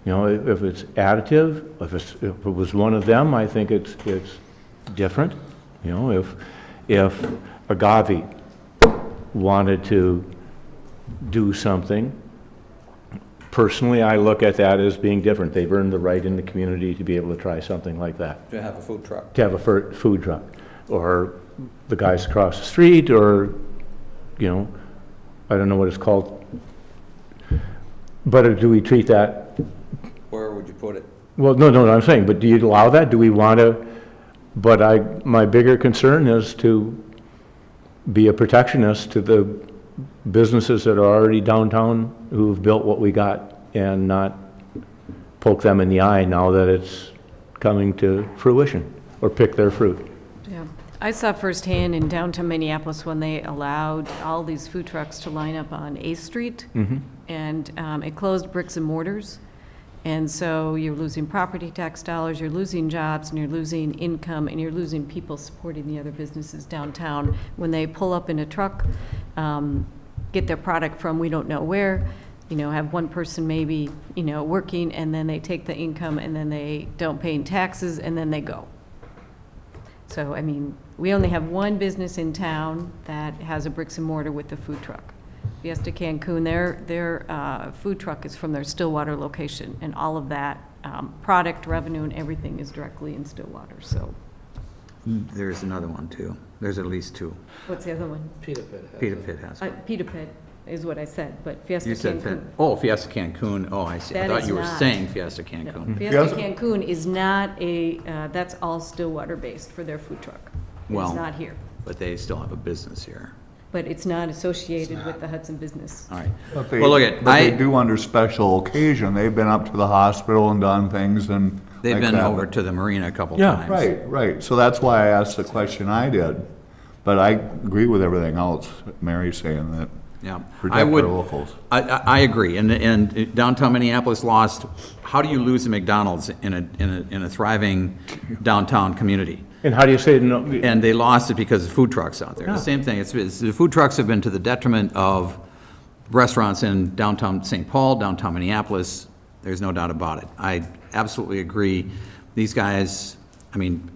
If it's additive, if it was one of them, I think it's different. If Agave wanted to do something, personally, I look at that as being different. They've earned the right in the community to be able to try something like that. To have a food truck. To have a food truck, or the guys across the street, or, I don't know what it's called. But do we treat that? Where would you put it? Well, no, I'm saying, but do you allow that? Do we want to? But my bigger concern is to be a protectionist to the businesses that are already downtown who've built what we got, and not poke them in the eye now that it's coming to fruition, or pick their fruit. Yeah. I saw firsthand in downtown Minneapolis when they allowed all these food trucks to line up on 8th Street, and it closed bricks and mortars. And so you're losing property tax dollars, you're losing jobs, and you're losing income, and you're losing people supporting the other businesses downtown. When they pull up in a truck, get their product from we don't know where, have one person maybe, working, and then they take the income, and then they don't pay taxes, and then they go. So, we only have one business in town that has a bricks and mortar with the food truck. Fiesta Cancun, their food truck is from their Stillwater location, and all of that product, revenue, and everything is directly in Stillwater, so. There's another one, too. There's at least two. What's the other one? Peter Pit has Peter it. Pit has one. Peter Pit is what I said, but Fiesta You said, Cancun. Fiesta Cancun, oh, I see. I That thought is you were not. saying Fiesta Cancun. Fiesta Cancun is not that's all Stillwater-based for their food truck. Well, It's not here, But they still have a business here. but it's not associated with the Hudson business. All right. but Well, look at, they do under special occasion. They've been up to the hospital and done things and they've like been that. over to the marina a couple Yeah. times. Right. So that's why I asked the question I did. But I agree with everything else Mary's saying, that Yeah. protect I would, our locals. I agree. And downtown Minneapolis lost, how do you lose a McDonald's in a thriving downtown community? And how do you say no? And they lost it because of food trucks out there. Yeah. The same thing, the food trucks have been to the detriment of restaurants in downtown St. Paul, downtown Minneapolis. There's no doubt about it. I absolutely agree. These guys, I'm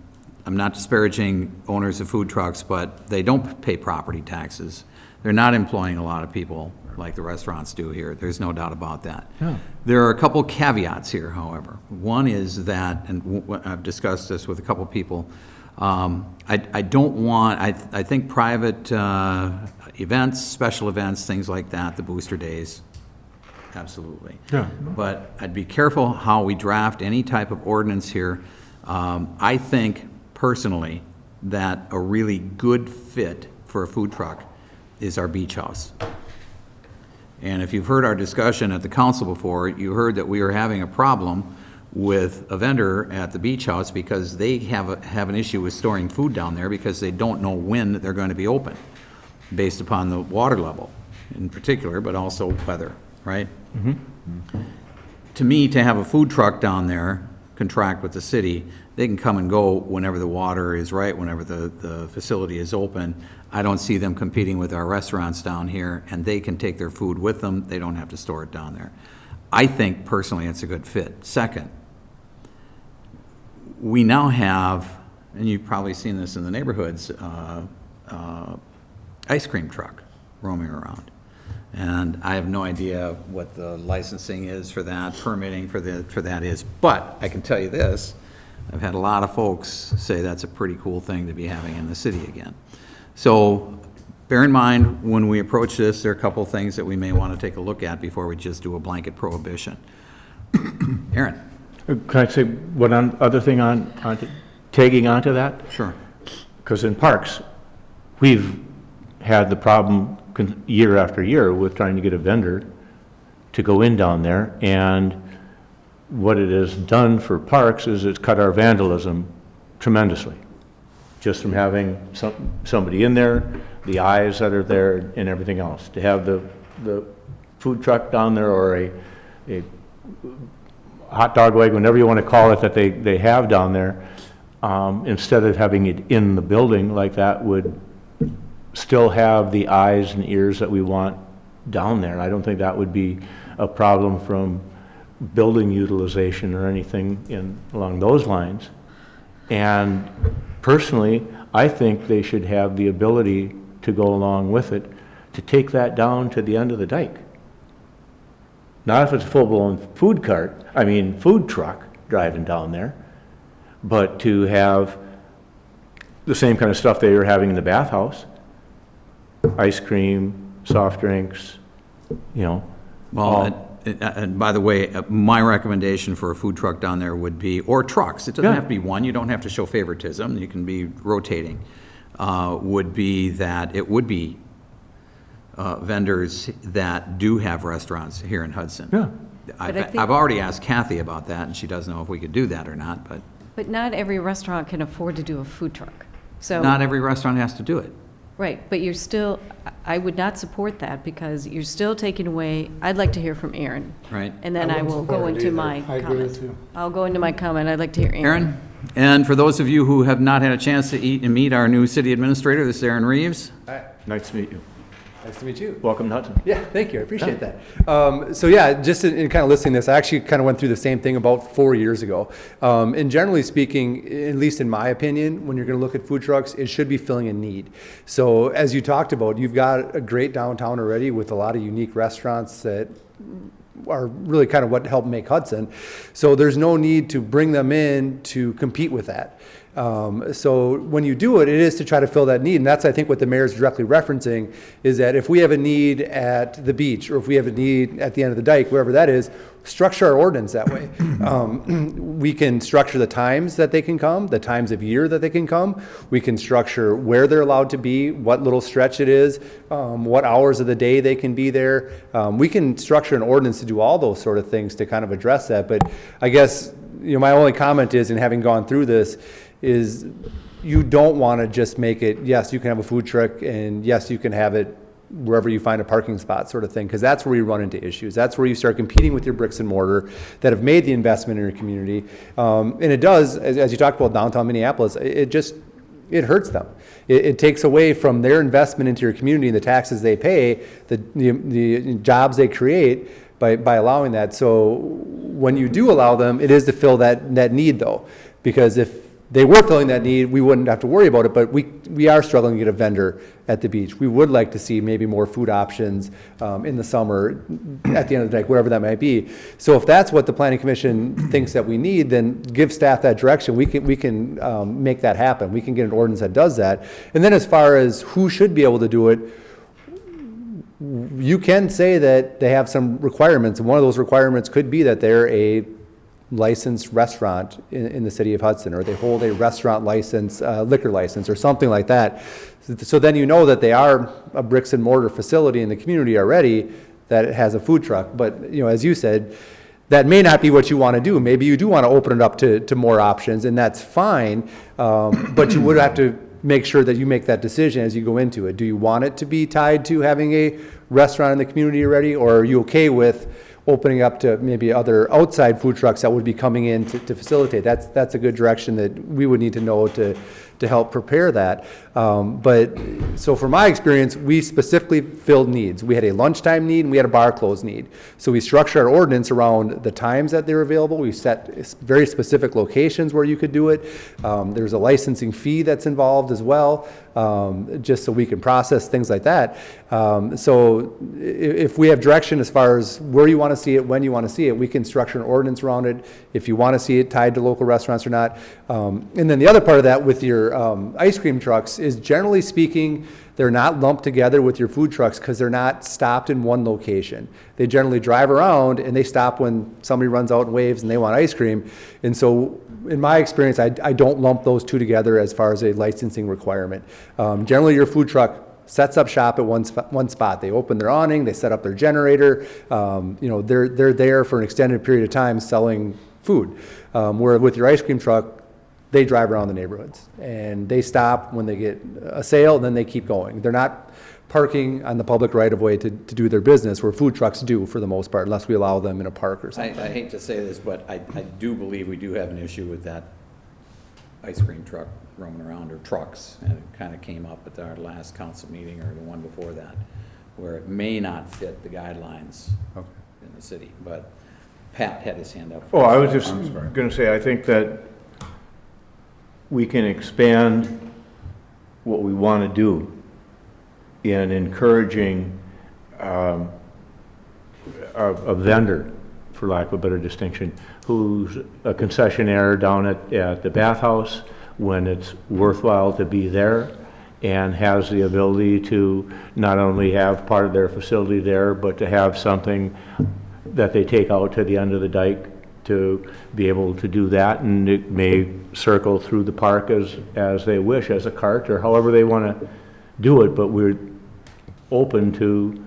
not disparaging owners of food trucks, but they don't pay property taxes. They're not employing a lot of people like the restaurants do here. There's no doubt about that. Yeah. There are a couple caveats here, however. One is that, and I've discussed this with a couple people, I don't want, I think private events, special events, things like that, the booster days, absolutely. Yeah. But I'd be careful how we draft any type of ordinance here. I think personally that a really good fit for a food truck is our beach house. And if you've heard our discussion at the council before, you heard that we are having a problem with a vendor at the beach house because they have an issue with storing food down there because they don't know when they're going to be open. based upon the water level in particular, but also weather, right? To me, to have a food truck down there, contract with the city, they can come and go whenever the water is right, whenever the facility is open. I don't see them competing with our restaurants down here, and they can take their food with them. They don't have to store it down there. I think personally it's a good fit. Second, we now have, and you've probably seen this in the neighborhoods, ice cream truck roaming around. And I have no idea what the licensing is for that, permitting for that is. But I can tell you this, I've had a lot of folks say that's a pretty cool thing to be having in the city again. So bear in mind, when we approach this, there are a couple of things that we may want to take a look at before we just do a blanket prohibition. Aaron? Can I say one other thing on tagging onto that? Sure. Because in parks, we've had the problem year after year with trying to get a vendor to go in down there, and what it has done for parks is it's cut our vandalism tremendously. Just from having somebody in there, the eyes that are there, and everything else. To have the food truck down there, or a hot dog wagon, whatever you want to call it, that they have down there, instead of having it in the building like that, would still have the eyes and ears that we want down there. I don't think that would be a problem from building utilization or anything along those lines. And personally, I think they should have the ability to go along with it, to take that down to the end of the dike. Not if it's a full-blown food truck driving down there, but to have the same kind of stuff they were having in the bathhouse. Ice cream, soft drinks, Well, and by the way, my recommendation for a food truck down there would be, or trucks, it doesn't have to be one, you don't have to show favoritism, you can be rotating, would be that it would be vendors that do have restaurants here in Hudson. Yeah. I've already asked Kathy about that, and she doesn't know if we could do that or not, but. But not every restaurant can afford to do a food truck. So Not every restaurant has to do it. Right, but you're still, I would not support that because you're still taking away, I'd like to hear from Aaron. Right. And then I will go into my comment. I agree with you. I'll go into my comment. I'd like to hear Aaron. Aaron? And for those of you who have not had a chance to eat and meet our new city administrator, this is Aaron Reeves. Hi. Nice to meet you. Nice to meet you. Welcome to Hudson. Yeah, thank you. I appreciate that. So yeah, just in kind of listening to this, I actually kind of went through the same thing about 4 years ago. And generally speaking, at least in my opinion, when you're going to look at food trucks, it should be filling a need. So as you talked about, you've got a great downtown already with a lot of unique restaurants that are really kind of what helped make Hudson. So there's no need to bring them in to compete with that. So when you do it, it is to try to fill that need. And that's, I think, what the mayor's directly referencing, is that if we have a need at the beach, or if we have a need at the end of the dike, wherever that is, structure our ordinance that way. We can structure the times that they can come, the times of year that they can come. We can structure where they're allowed to be, what little stretch it is, what hours of the day they can be there. We can structure an ordinance to do all those sort of things to kind of address that. But I guess, my only comment is, in having gone through this, is you don't want to just make it, yes, you can have a food truck, and yes, you can have it wherever you find a parking spot sort of thing, because that's where you run into issues. That's where you start competing with your bricks and mortar that have made the investment in your community. And it does, as you talked about downtown Minneapolis, it hurts them. It takes away from their investment into your community and the taxes they pay, the jobs they create by allowing that. So when you do allow them, it is to fill that need, though, because if they were filling that need, we wouldn't have to worry about it, but we are struggling to get a vendor at the beach. We would like to see maybe more food options in the summer, at the end of the day, wherever that might be. So if that's what the Planning Commission thinks that we need, then give staff that direction. We can make that happen. We can get an ordinance that does that. And then as far as who should be able to do it, you can say that they have some requirements, and one of those requirements could be that they're a licensed restaurant in the city of Hudson, or they hold a restaurant license, liquor license, or something like that. So then you know that they are a bricks and mortar facility in the community already that has a food truck. But as you said, that may not be what you want to do. Maybe you do want to open it up to more options, and that's fine. But you would have to make sure that you make that decision as you go into it. Do you want it to be tied to having a restaurant in the community already, or are you okay with opening up to maybe other outside food trucks that would be coming in to facilitate? That's a good direction that we would need to know to help prepare that. But, so from my experience, we specifically filled needs. We had a lunchtime need and we had a bar close need. So we structured our ordinance around the times that they're available. We set very specific locations where you could do it. There's a licensing fee that's involved as well, just so we can process things like that. So if we have direction as far as where you want to see it, when you want to see it, we can structure an ordinance around it, if you want to see it tied to local restaurants or not. And then the other part of that with your ice cream trucks is, generally speaking, they're not lumped together with your food trucks because they're not stopped in one location. They generally drive around and they stop when somebody runs out and waves and they want ice cream. And so in my experience, I don't lump those two together as far as a licensing requirement. Generally, your food truck sets up shop at one spot. They open their awning, they set up their generator. They're there for an extended period of time selling food. Where with your ice cream truck, they drive around the neighborhoods and they stop when they get a sale, and then they keep going. They're not parking on the public right of way to do their business, where food trucks do for the most part, unless we allow them in a park or something. I hate to say this, but I do believe we do have an issue with that ice cream truck roaming around, or trucks, and it kind of came up at our last council meeting or the one before that, where it may not fit the guidelines in the city, but Pat had his hand up. Oh, I was just going to say, I think that we can expand what we want to do in encouraging a vendor, for lack of a better distinction, who's a concessionaire down at the bathhouse when it's worthwhile to be there, and has the ability to not only have part of their facility there, but to have something that they take out to the end of the dike to be able to do that, and it may circle through the park as they wish, as a cart, or however they want to do it, but we're open to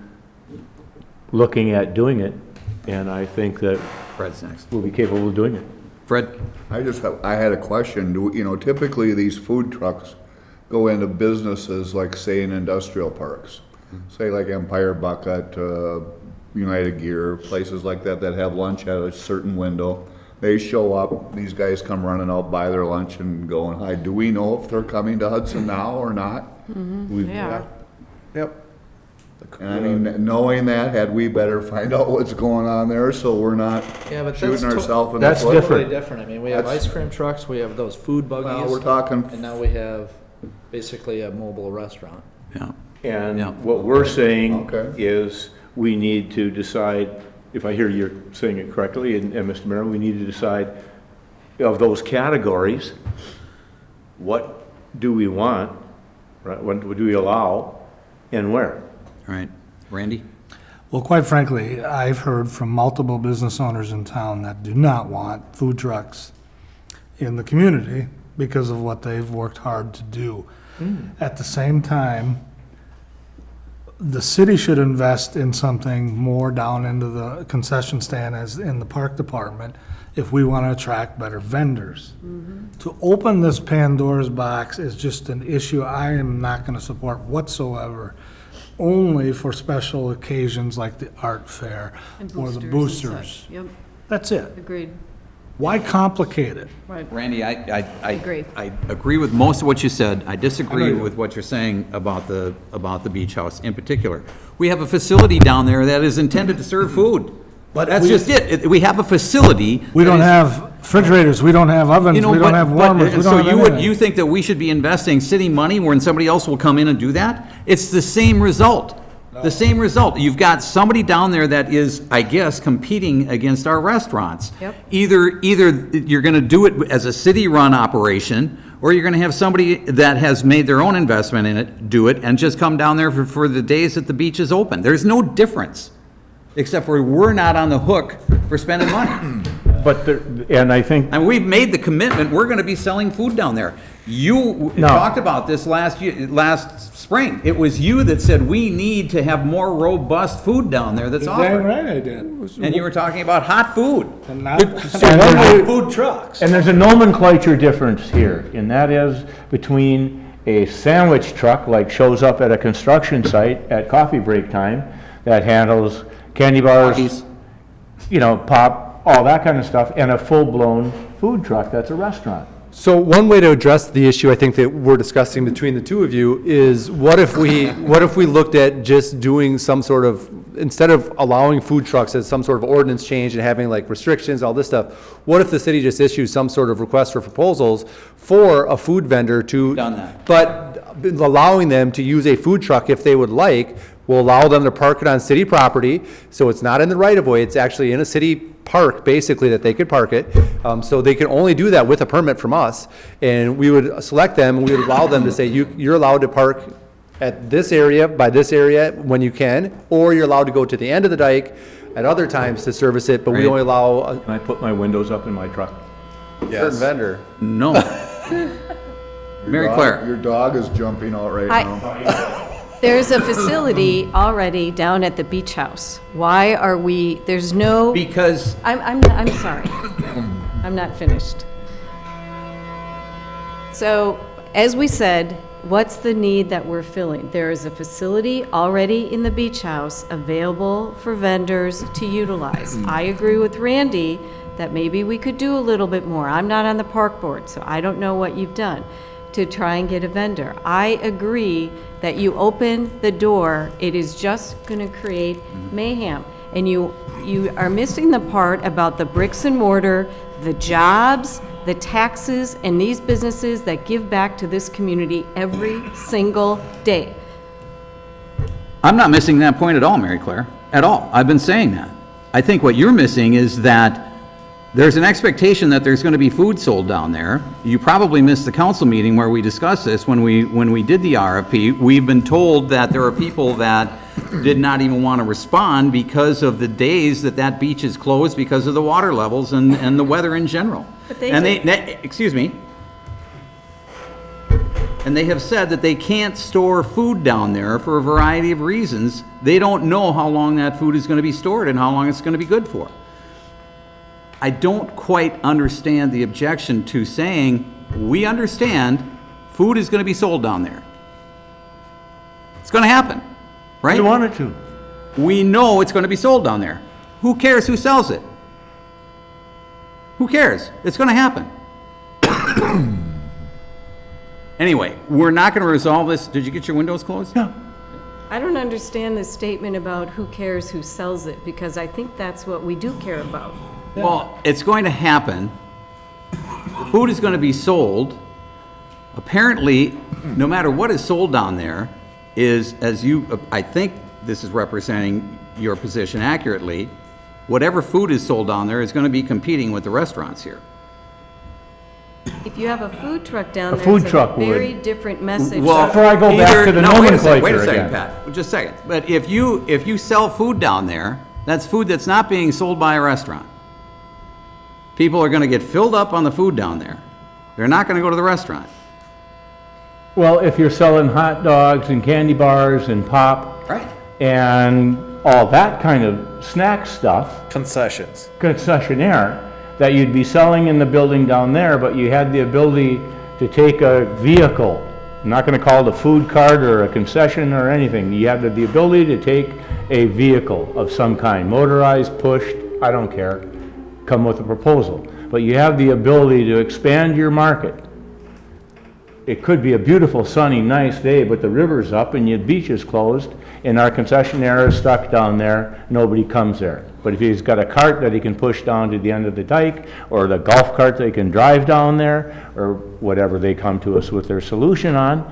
looking at doing it, and I think that Fred's next. We'll be capable of doing it. Fred? I had a question. Typically these food trucks go into businesses like, say, in industrial parks, say like Empire Bucket, United Gear, places like that have lunch at a certain window. They show up, these guys come running out, buy their lunch and go and hide. Do we know if they're coming to Hudson now or not? Yeah. Yep. And I mean, knowing that, had we better find out what's going on there so we're not shooting ourselves in the foot? That's different. Different. I mean, we have ice cream trucks, we have those food buggies. Well, we're talking. And now we have basically a mobile restaurant. Yeah. And what we're saying is we need to decide, if I hear you're saying it correctly, and Mr. Mayor, we need to decide of those categories, what do we want, right? What do we allow, and where? All right. Randy? Well, quite frankly, I've heard from multiple business owners in town that do not want food trucks in the community because of what they've worked hard to do. At the same time, the city should invest in something more down into the concession stand as in the park department if we want to attract better vendors. To open this Pandora's box is just an issue I am not going to support whatsoever, only for special occasions like the art fair or the boosters. Yep, That's it. agreed. Why complicate it? Right. Randy, I agree. I agree with most of what you said. I disagree with what you're saying about the beach house in particular. We have a facility down there that is intended to serve food. But That's just it. We have a facility. We don't have refrigerators, we don't have ovens, we don't have warmers, we don't have anything. You think that we should be investing city money when somebody else will come in and do that? It's the same result. The same result. You've got somebody down there that is, I guess, competing against our restaurants. Yep. Either you're going to do it as a city-run operation, or you're going to have somebody that has made their own investment in it do it and just come down there for the days that the beach is open. There's no difference, except for we're not on the hook for spending money. And I think... And we've made the commitment, we're gonna be selling food down there. You talked about this last spring. It was you that said, we need to have more robust food down there that's offered. Damn right I did. And you were talking about hot food. And not food trucks. And there's a nomenclature difference here, and that is between a sandwich truck like shows up at a construction site at coffee break time that handles candy bars, you know, pop, all that kind of stuff, and a full-blown food truck that's a restaurant. So one way to address the issue I think that we're discussing between the two of you is what if we looked at just doing some sort of, instead of allowing food trucks as some sort of ordinance change and having like restrictions, all this stuff, what if the city just issues some sort of request for proposals for a food vendor to, Done that. but allowing them to use a food truck if they would like, will allow them to park it on city property, so it's not in the right of way, it's actually in a city park, basically, that they could park it. So they can only do that with a permit from us, and we would select them, and we would allow them to say, you're allowed to park at this area, by this area, when you can, or you're allowed to go to the end of the dike at other times to service it, but we Right. only allow Can I put my windows up in my truck? a certain vendor. No. Mary Claire. Your dog is jumping out right I- now. There's a facility already down at the beach house. Why are we, there's no, Because I'm sorry. I'm not finished. So, as we said, what's the need that we're filling? There is a facility already in the beach house available for vendors to utilize. I agree with Randy that maybe we could do a little bit more. I'm not on the park board, so I don't know what you've done to try and get a vendor. I agree that you open the door, it is just gonna create mayhem. And you are missing the part about the bricks and mortar, the jobs, the taxes, and these businesses that give back to this community every single day. I'm not missing that point at all, Mary Claire, at all. I've been saying that. I think what you're missing is that there's an expectation that there's going to be food sold down there. You probably missed the council meeting where we discussed this when we did the RFP. We've been told that there are people that did not even want to respond because of the days that that beach is closed because of the water levels and the weather in general. But they And did- excuse me. And they have said that they can't store food down there for a variety of reasons. They don't know how long that food is going to be stored and how long it's going to be good for. I don't quite understand the objection to saying, we understand food is going to be sold down there. It's going to happen, right? We wanted to. We know it's going to be sold down there. Who cares who sells it? Who cares? It's going to happen. Anyway, we're not going to resolve this. Did you get your windows closed? Yeah. I don't understand the statement about who cares who sells it, because I think that's what we do care about. Well, it's going to happen. Food is going to be sold. Apparently, no matter what is sold down there, is, as you, I think this is representing your position accurately, whatever food is sold down there is going to be competing with the restaurants here. If you have a food truck down A there, food it's a truck would. very different message. Well, Before I go back to the wait a nomenclature second, wait a second, again. Pat, just a second. But if you sell food down there, that's food that's not being sold by a restaurant. People are going to get filled up on the food down there. They're not going to go to the restaurant. Well, if you're selling hot dogs and candy bars and pop Right. and all that kind of snack stuff, Concessions. concessionaire, that you'd be selling in the building down there, but you had the ability to take a vehicle. I'm not gonna call it a food cart or a concession or anything. You have the ability to take a vehicle of some kind, motorized, pushed, I don't care, come with a proposal. But you have the ability to expand your market. It could be a beautiful, sunny, nice day, but the river's up and your beach is closed, and our concessionaire is stuck down there, nobody comes there. But if he's got a cart that he can push down to the end of the dike, or the golf cart they can drive down there, or whatever they come to us with their solution on,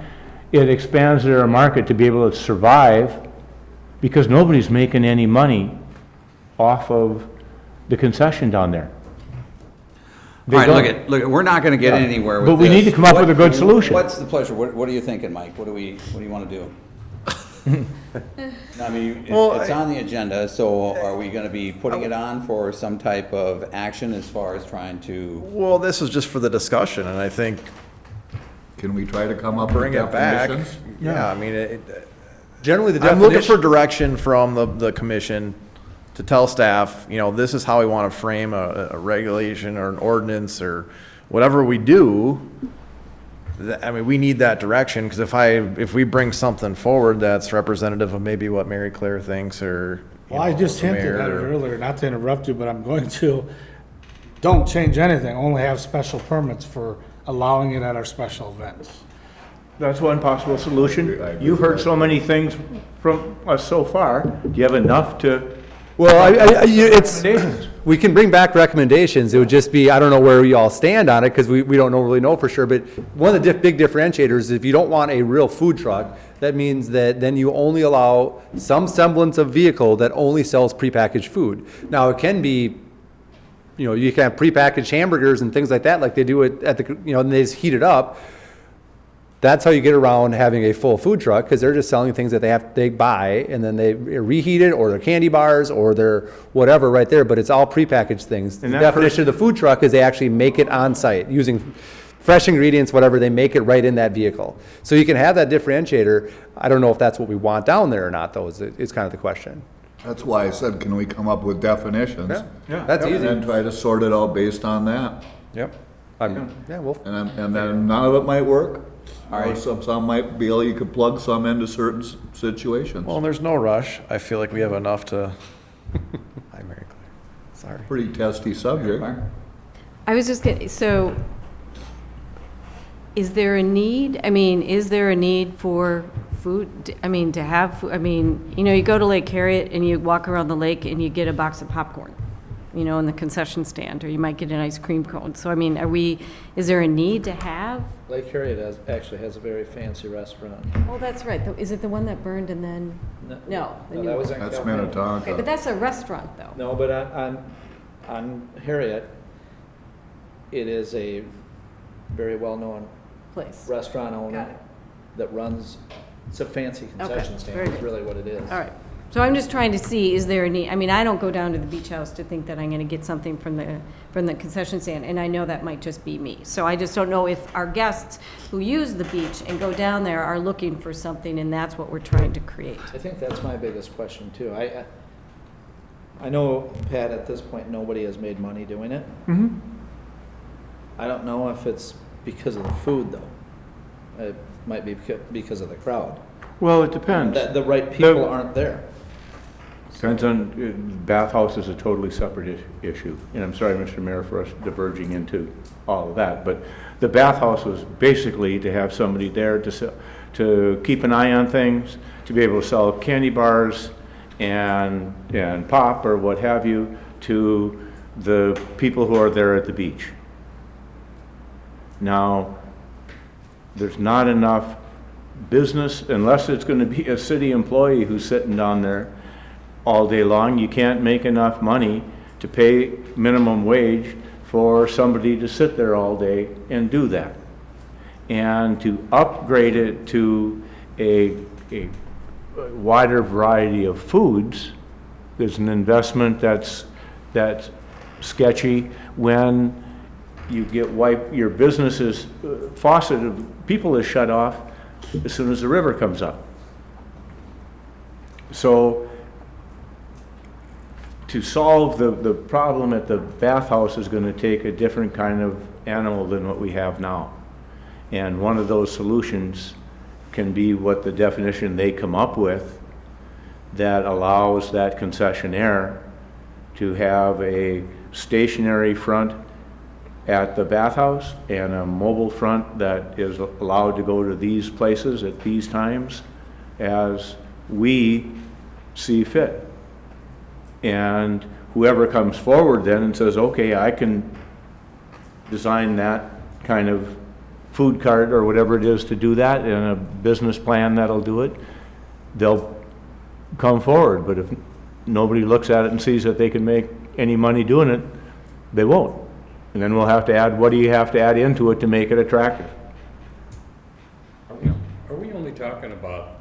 it expands their market to be able to survive, because nobody's making any money off of the concession down there. All right, look, we're not going to get anywhere with But we this. need to come up with a good solution. What's the pleasure? What are you thinking, Mike? What do you want to do? I mean, it's on the agenda, so are we going to be putting it on for some type of action as far as trying to? Well, this is just for the discussion, and I think Can we try to come up with bring it back. definitions? Yeah, I mean, Generally, the I'm looking definition. for direction from the commission to tell staff, this is how we want to frame a regulation or an ordinance or whatever we do I mean, we need that direction, because if we bring something forward that's representative of maybe what Mary Claire thinks, or, Well, I just the hinted mayor, at it or- earlier, not to interrupt you, but I'm going to. Don't change anything, only have special permits for allowing it at our special events. That's one possible solution. I agree You've with heard that. so many things from us so far. Do you have enough to? Well, it's, Recommendations? we can bring back recommendations. It would just be, I don't know where we all stand on it, because we don't really know for sure. But one of the big differentiators is if you don't want a real food truck, that means that then you only allow some semblance of vehicle that only sells prepackaged food. Now, it can be, you can have prepackaged hamburgers and things like that, like they do it at the, and they just heat it up. That's how you get around having a full food truck, because they're just selling things that they buy, and then they reheat it, or their candy bars, or their whatever right there, but it's all prepackaged things. The And that definition of the food truck is they actually make it on site, using fresh ingredients, whatever, they make it right in that vehicle. So you can have that differentiator. I don't know if that's what we want down there or not, though, is kind of the question. That's why I said, can we come up with definitions? That's And easy. then try to sort it out based on that. Yep. Yeah, well, And then none of it might work. All Or right. some might be able, you could plug some into certain situations. Well, there's no rush. I feel like we have enough to. Hi, Mary Claire. Sorry. Pretty testy subject. Mark? I was just getting, so is there a need? I mean, is there a need for food? I mean, to have, you go to Lake Harriet and you walk around the lake and you get a box of popcorn, in the concession stand, or you might get an ice cream cone. So, is there a need to have? Lake Harriet actually has a very fancy restaurant. Oh, that's right. Is it the one that burned and then? No, the new that was one. in That's Calhoun. Okay, but Minnetonka. that's a restaurant, though. No, but on Harriet, it is a very well-known Place. restaurant Got owner it. that runs, it's a fancy concession Okay, stand, very is good. really what it is. All right. So I'm just trying to see, is there a need? I don't go down to the beach house to think that I'm going to get something from the concession stand, and I know that might just be me. So I just don't know if our guests who use the beach and go down there are looking for something, and that's what we're trying to create. I think that's my biggest question too. I know, Pat, at this point, nobody has made money doing it. Mhm. I don't know if it's because of the food, though. It might be because of the crowd. Well, it depends. That the right people aren't there. Depends on, bathhouse is a totally separate issue. And I'm sorry, Mr. Mayor, for us diverging into all of that. But the bathhouse was basically to have somebody there to keep an eye on things, to be able to sell candy bars and pop or what have you to the people who are there at the beach. Now, there's not enough business, unless it's going to be a city employee who's sitting down there all day long. You can't make enough money to pay minimum wage for somebody to sit there all day and do that. And to upgrade it to a wider variety of foods is an investment that's sketchy when you get your business's faucet of people is shut off as soon as the river comes up. So to solve the problem at the bathhouse is going to take a different kind of animal than what we have now. And one of those solutions can be what the definition they come up with that allows that concessionaire to have a stationary front at the bathhouse and a mobile front that is allowed to go to these places at these times as we see fit. And whoever comes forward then and says, okay, I can design that kind of food cart or whatever it is to do that, and a business plan that'll do it, they'll come forward. But if nobody looks at it and sees that they can make any money doing it, they won't. And then we'll have to add, what do you have to add into it to make it attractive? Are we only talking about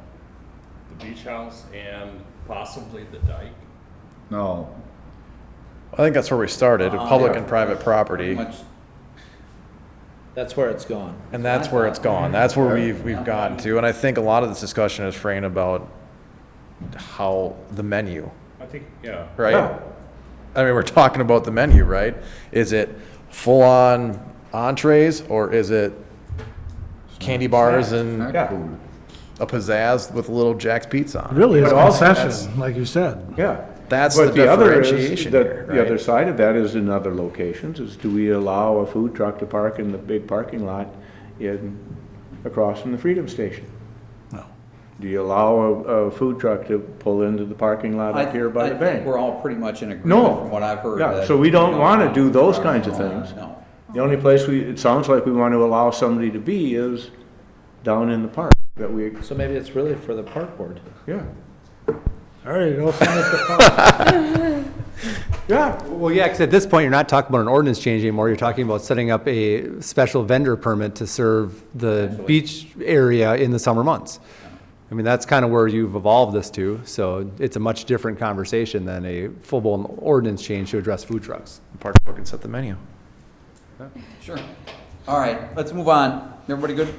the beach house and possibly the dike? No. I think that's where we started, public yeah. and private property. That's where it's gone. And that's where it's gone. That's where we've gotten to. And I think a lot of this discussion is framed about how the menu, I think, yeah. right? Yeah. I mean, we're talking about the menu, right? Is it full-on entrees, or is it candy bars and Yeah. a pizzazz with a little Jack's Pizza on it. Really, it's But also concession, like you said. Yeah. That's But the other is differentiation that here, The other right? side of that is in other locations, is do we allow a food truck to park in the big parking lot across from the Freedom Station? No. Do you allow a food truck to pull into the parking lot up here by the I think bank? we're all pretty much in agreement No. from what I've heard. Yeah, that so we don't we wanna do those no, kinds of no, things. No. The only place it sounds like we want to allow somebody to be is down in the park that we, So maybe it's really for the park board. yeah. All right, go sign at the park. Yeah. Well, yeah, because at this point, you're not talking about an ordinance change anymore. You're talking about setting up a special vendor permit to serve the beach area in the summer months. I mean, that's kind of where you've evolved this to, so it's a much different conversation than a full-blown ordinance change to address food trucks. The park board can set the menu. Sure. All right, let's move on. Everybody good?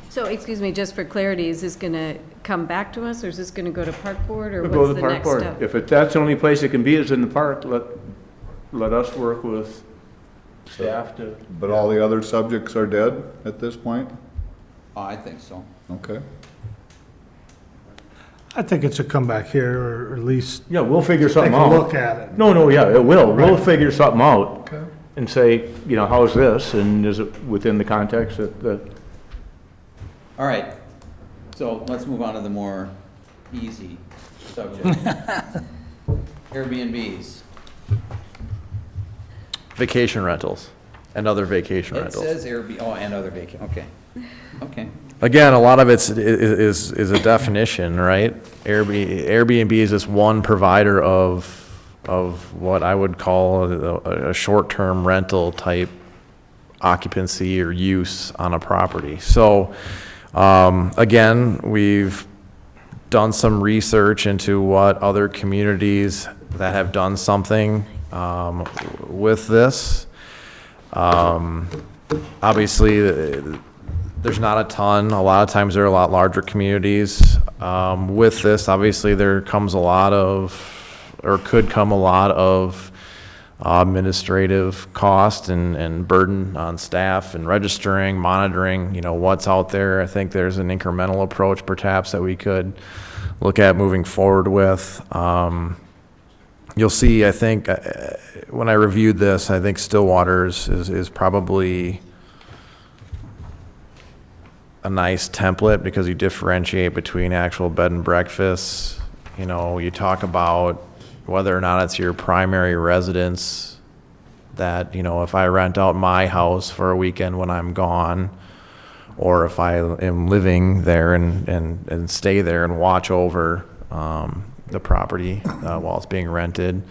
So, excuse me, just for clarity, is this going to come back to us, or is this going to go to park board, or We'll go what's to the the park next board. step? If that's the only place it can be is in the park, let us work with staff to. But all the other subjects are dead at this point? I think so. Okay. I think it should come back here, or at least Yeah, we'll figure something take a out. look at it. No, yeah, it will. We'll Right. figure something out Okay. and say, how's this? And is it within the context that All right, so let's move on to the more easy subject. Airbnbs. Vacation rentals and other vacation It rentals. says Airbnb, oh, and other vacation, okay. Okay. Again, a lot of it's is a definition, right? Airbnb is just one provider of what I would call a short-term rental type occupancy or use on a property. So, again, we've done some research into what other communities that have done something with this. Obviously, there's not a ton. A lot of times there are a lot larger communities. With this, obviously, there comes a lot of, or could come a lot of administrative cost and burden on staff and registering, monitoring, what's out there. I think there's an incremental approach perhaps that we could look at moving forward with. You'll see, I think, when I reviewed this, I think Stillwater's is probably a nice template because you differentiate between actual bed and breakfasts. You talk about whether or not it's your primary residence, that, if I rent out my house for a weekend when I'm gone, or if I am living there and stay there and watch over the property while it's being rented,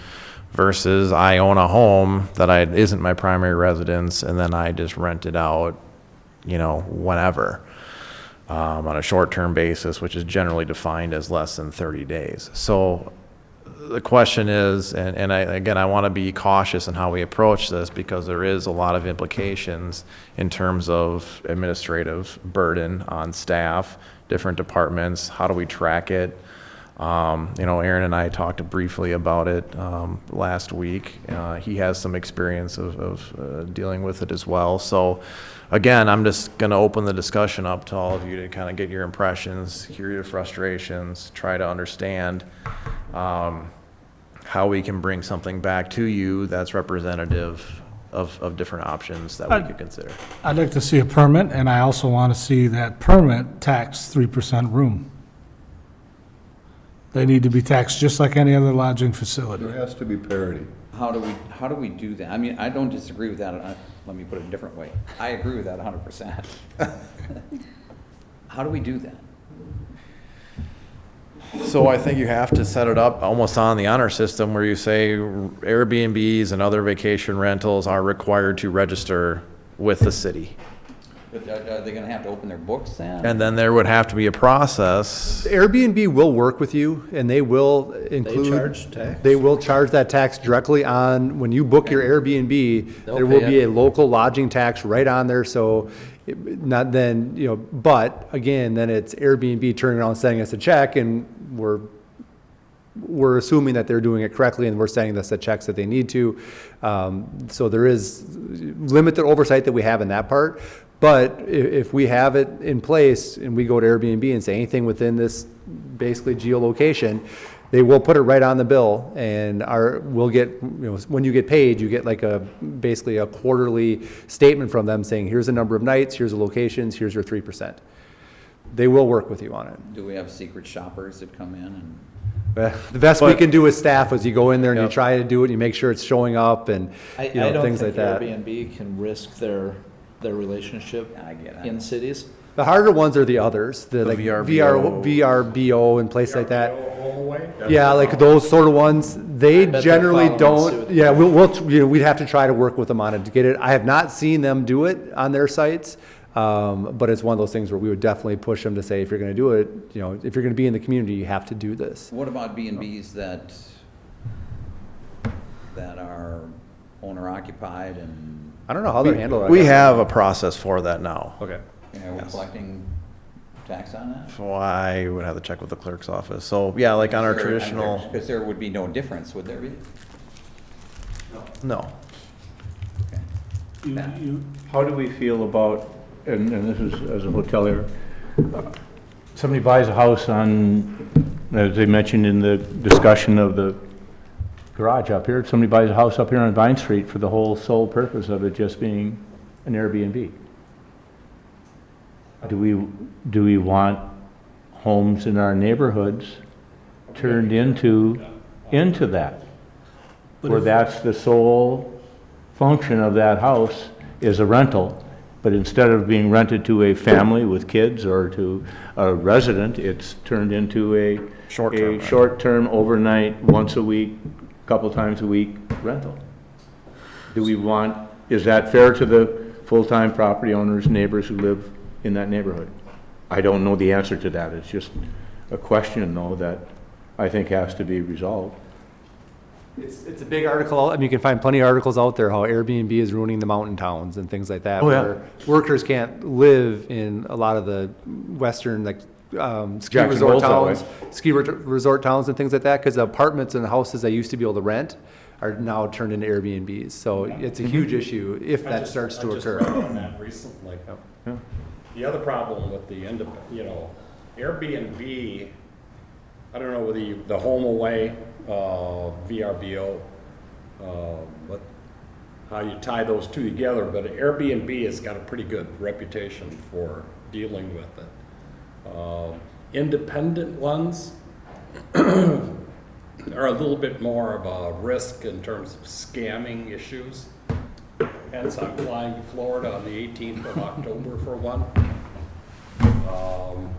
versus I own a home that isn't my primary residence and then I just rent it out, whenever. On a short-term basis, which is generally defined as less than 30 days. So the question is, and I want to be cautious in how we approach this because there is a lot of implications in terms of administrative burden on staff, different departments. How do we track it? Aaron and I talked briefly about it last week. He has some experience of dealing with it as well. So again, I'm just going to open the discussion up to all of you to kind of get your impressions, hear your frustrations, try to understand how we can bring something back to you that's representative of different options that we could consider. I'd like to see a permit, and I also want to see that permit tax 3% room. They need to be taxed just like any other lodging facility. There has to be parity. How do we do that? I mean, I don't disagree with that. Let me put it a different way. I agree with that 100%. How do we do that? So I think you have to set it up almost on the honor system where you say Airbnbs and other vacation rentals are required to register with the city. But are they going to have to open their books then? And then there would have to be a process. Airbnb will work with you, and they will include. They charge tax? They will charge that tax directly on, when you book your Airbnb, They'll there will pay be it. a local lodging tax right on there, so not then, but again, then it's Airbnb turning around and sending us a check, and we're assuming that they're doing it correctly, and we're sending us the checks that they need to. So there is limited oversight that we have in that part. But if we have it in place and we go to Airbnb and say anything within this basically geolocation, they will put it right on the bill, and we'll get, when you get paid, you get like basically a quarterly statement from them saying, here's the number of nights, here's the locations, here's your 3%. They will work with you on it. Do we have secret shoppers that come in and? The best we can do as staff is you go in there and you try to do it, and you make sure it's showing up and, I things like don't think that. Airbnb can risk their relationship in cities. The harder ones are the others, the like VRBO. VRBO and places like that. That's Yeah, like those sort of ones, they bet they're generally following don't, suit. yeah, we'd have to try to work with them on it to get it. I have not seen them do it on their sites, but it's one of those things where we would definitely push them to say, if you're gonna do it, if you're gonna be in the community, you have to do this. What about B&Bs that are owner occupied and, I don't know how they're handled. I We guess. have a process for that now. Okay. we're collecting tax on that? So I would have to check with the clerk's office. So, yeah, like on our traditional, Because there would be no difference, would there be? no. How do we feel about, and this is as a hotelier, somebody buys a house on, as they mentioned in the discussion of the garage up here, somebody buys a house up here on Vine Street for the whole sole purpose of it just being an Airbnb. Do we want homes in our neighborhoods turned into that? Where that's the sole function of that house is a rental, but instead of being rented to a family with kids or to a resident, it's turned into a short-term, overnight, once a week, couple times a week rental. Is that fair to the full-time property owners, neighbors who live in that neighborhood? I don't know the answer to that. It's just a question, though, that I think has to be resolved. It's a big article. I mean, you can find plenty of articles out there how Airbnb is ruining the mountain towns and things like that. Oh, yeah. Where workers can't live in a lot of the western, like, ski resort towns and things like that, because the apartments and the houses they used to be able to rent are now turned into Airbnbs. So it's a huge issue if that starts to occur. I just read on that recently. Yeah. The other problem with the Airbnb, I don't know whether the home away, VRBO, but how you tie those two together, but Airbnb has got a pretty good reputation for dealing with it. Independent ones are a little bit more of a risk in terms of scamming issues. Hence, I'm flying to Florida on the 18th of October for one.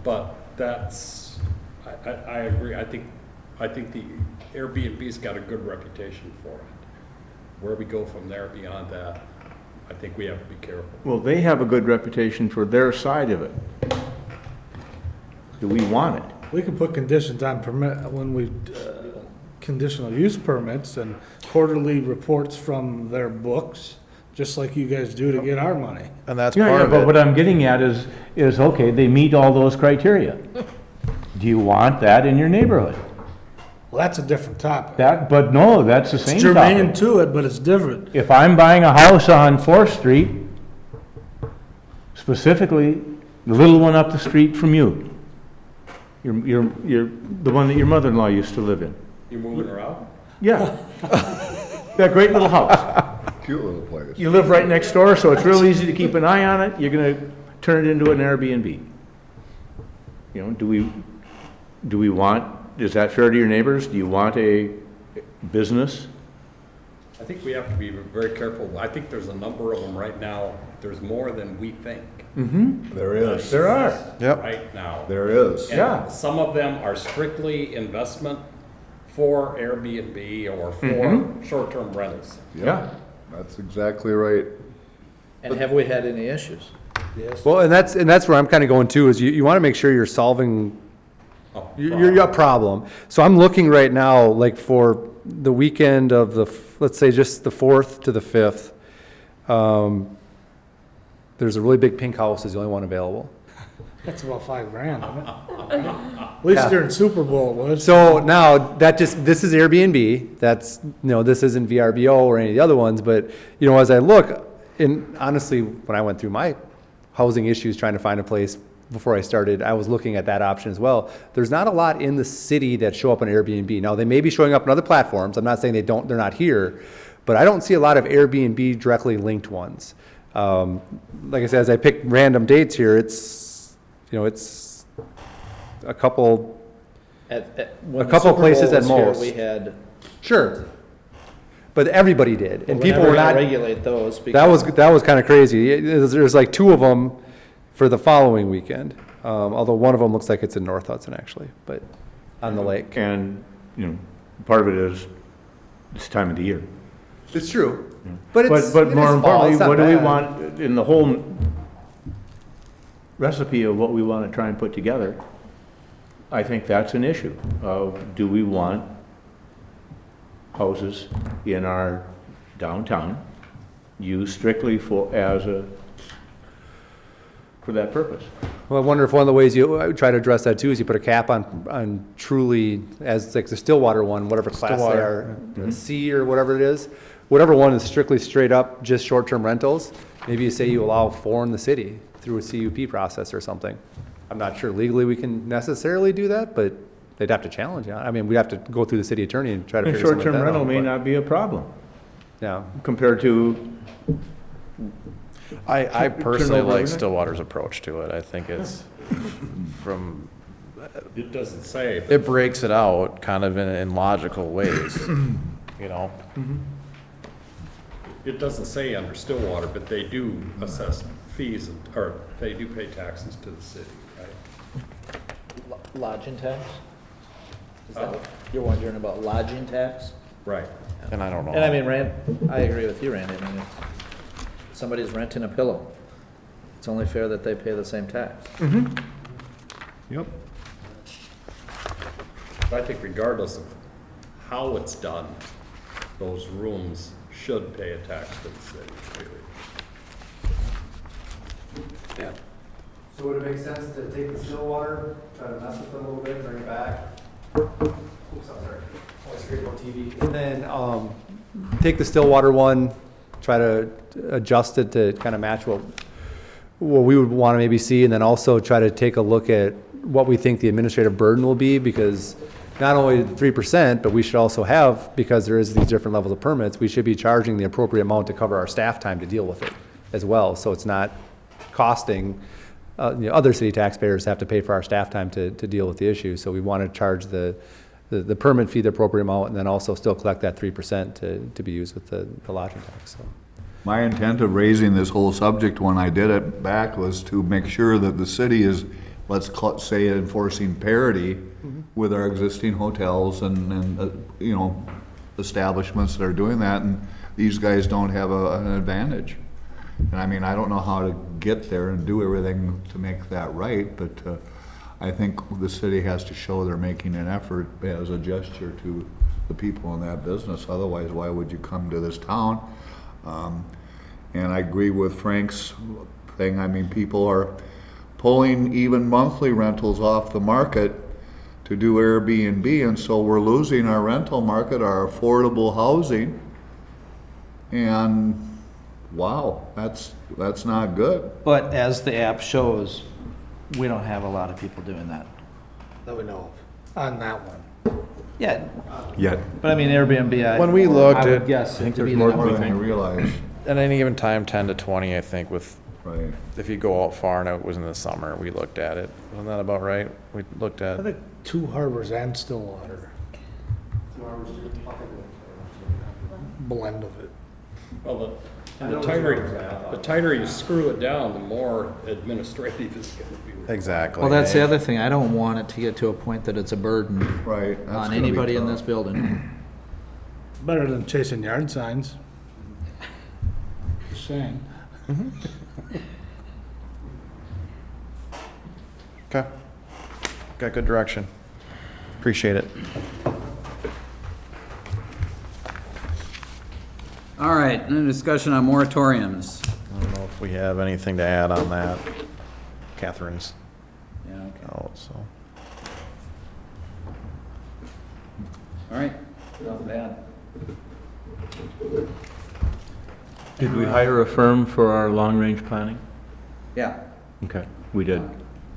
But that's, I agree. I think the Airbnb's got a good reputation for it. Where we go from there beyond that, I think we have to be careful. Well, they have a good reputation for their side of it. Do we want it? We can put conditions on conditional use permits and quarterly reports from their books, just like you guys do to get our money. And that's part of it. But what I'm getting at is, okay, they meet all those criteria. Do you want that in your neighborhood? Well, that's a different topic. But no, that's the same It's germane topic. to it, but it's different. If I'm buying a house on 4th Street, specifically, the little one up the street from you, you're the one that your mother-in-law used to live in. You moving her out? Yeah. That great little house. Cute little place. You live right next door, so it's real easy to keep an eye on it. You're gonna turn it into an Airbnb. Do we want, is that fair to your neighbors? Do you want a business? I think we have to be very careful. I think there's a number of them right now. There's more than we think. Mm-hmm. There is. There are. Yep. Right now. There is. And Yeah. some of them are strictly investment for Airbnb or for short-term rentals. Yeah. That's exactly right. And have we had any issues? Yes. Well, and that's where I'm kind of going to, is you want to make sure you're solving your problem. So I'm looking right now, like for the weekend of let's say just the 4th to the 5th, there's a really big pink house is the only one available. That's about $5,000, isn't it? At least during Super Bowl it was. So now this is Airbnb. That's, this isn't VRBO or any of the other ones, but, as I look, and honestly, when I went through my housing issues trying to find a place before I started, I was looking at that option as well. There's not a lot in the city that show up on Airbnb. Now, they may be showing up on other platforms. I'm not saying they're not here, but I don't see a lot of Airbnb directly linked ones. Like I said, as I pick random dates here, it's a couple places at most. We had. Sure. But everybody did, and people never were gonna not. regulate those. That was kind of crazy. There's like 2 of them for the following weekend. Although one of them looks like it's in North Hudson actually, but on the lake. And, part of it is this time of the year. It's true. But But more importantly, what do we want in the whole recipe of what we want to try and put together? I think that's an issue of, do we want houses in our downtown used strictly for that purpose? Well, I wonder if one of the ways you try to address that too is you put a cap on truly, as like the Stillwater one, whatever class they are, C or whatever it is, whatever one is strictly straight up just short-term rentals. Maybe you say you allow 4 in the city through a CUP process or something. I'm not sure legally we can necessarily do that, but they'd have to challenge it. I mean, we'd have to go through the city attorney and try to figure something like that out. Short-term rental may not be a problem. Yeah. Compared to. I personally like Stillwater's approach to it. I think it's from. It doesn't say. It breaks it out kind of in logical ways, It doesn't say under Stillwater, but they do assess fees, or they do pay taxes to the city, right? Lodging tax? Is that what you're wondering about, lodging tax? Right. And I don't know. And I mean, I agree with you, Randy. I mean, if somebody's renting a pillow, it's only fair that they pay the same tax. Yep. But I think regardless of how it's done, those rooms should pay a tax to the city, really. Yeah. So would it make sense to take the Stillwater, try to mess with it a little bit, bring it back? Oops, I'm sorry. I was scared about TV. And then take the Stillwater one, try to adjust it to kind of match what we would want to maybe see, and then also try to take a look at what we think the administrative burden will be, because not only 3%, but we should also have, because there is these different levels of permits, we should be charging the appropriate amount to cover our staff time to deal with it as well. So it's not costing, other city taxpayers have to pay for our staff time to deal with the issue. So we want to charge the permit fee the appropriate amount, and then also still collect that 3% to be used with the lodging tax. So. My intent of raising this whole subject when I did it back was to make sure that the city is, let's say, enforcing parity with our existing hotels and establishments that are doing that, and these guys don't have an advantage. And I mean, I don't know how to get there and do everything to make that right, but I think the city has to show they're making an effort as a gesture to the people in that business. Otherwise, why would you come to this town? And I agree with Frank's thing. I mean, people are pulling even monthly rentals off the market to do Airbnb, and so we're losing our rental market, our affordable housing. And wow, that's not good. But as the app shows, we don't have a lot of people doing that. That we know of, on that one. Yeah. Yet. But I mean, Airbnb, When we looked I would at- guess I think it to there's be more the than number. I realize. At any given time, 10 to 20, I think, with, Right. if you go out far and it was in the summer, we looked at it. Wasn't that about right? We looked I at, think Two Harbors and Stillwater. Blend of it. Well, the tighter you screw it down, the more administrative it's going to be. exactly. Well, that's the other thing. I don't want it to get to a point that it's a burden Right. that's on gonna be anybody in tough. this building. Better than chasing yard signs. Just saying. Okay. Got good direction. Appreciate it. All right, and then discussion on moratoriums. I don't know if we have anything to add on that. Catherine's Yeah, okay. out, so. All right, nothing to add. Did we hire a firm for our long-range planning? Yeah, Okay, we did.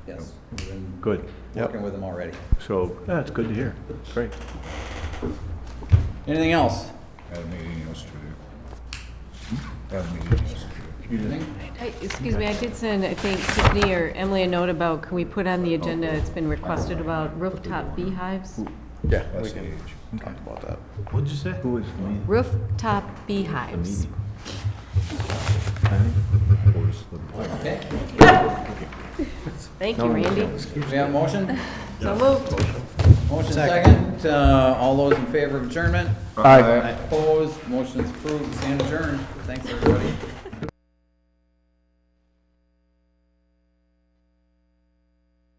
yes. We've been Good. working with them already. So, that's good to hear. Great. Anything else? Had a meeting yesterday. Had a meeting yesterday. Excuse me, I did send, I think, Tiffany or Emily a note about, can we put on the agenda, it's been requested about rooftop beehives? Yeah, we can talk about that. What'd you say? Who is me? Rooftop beehives. Okay. Thank you, Randy. Do we have a motion? So moved. Motion second. All those in favor of adjournment? Aye. Opposed? Motion is approved. Stand adjourned. Thanks, everybody.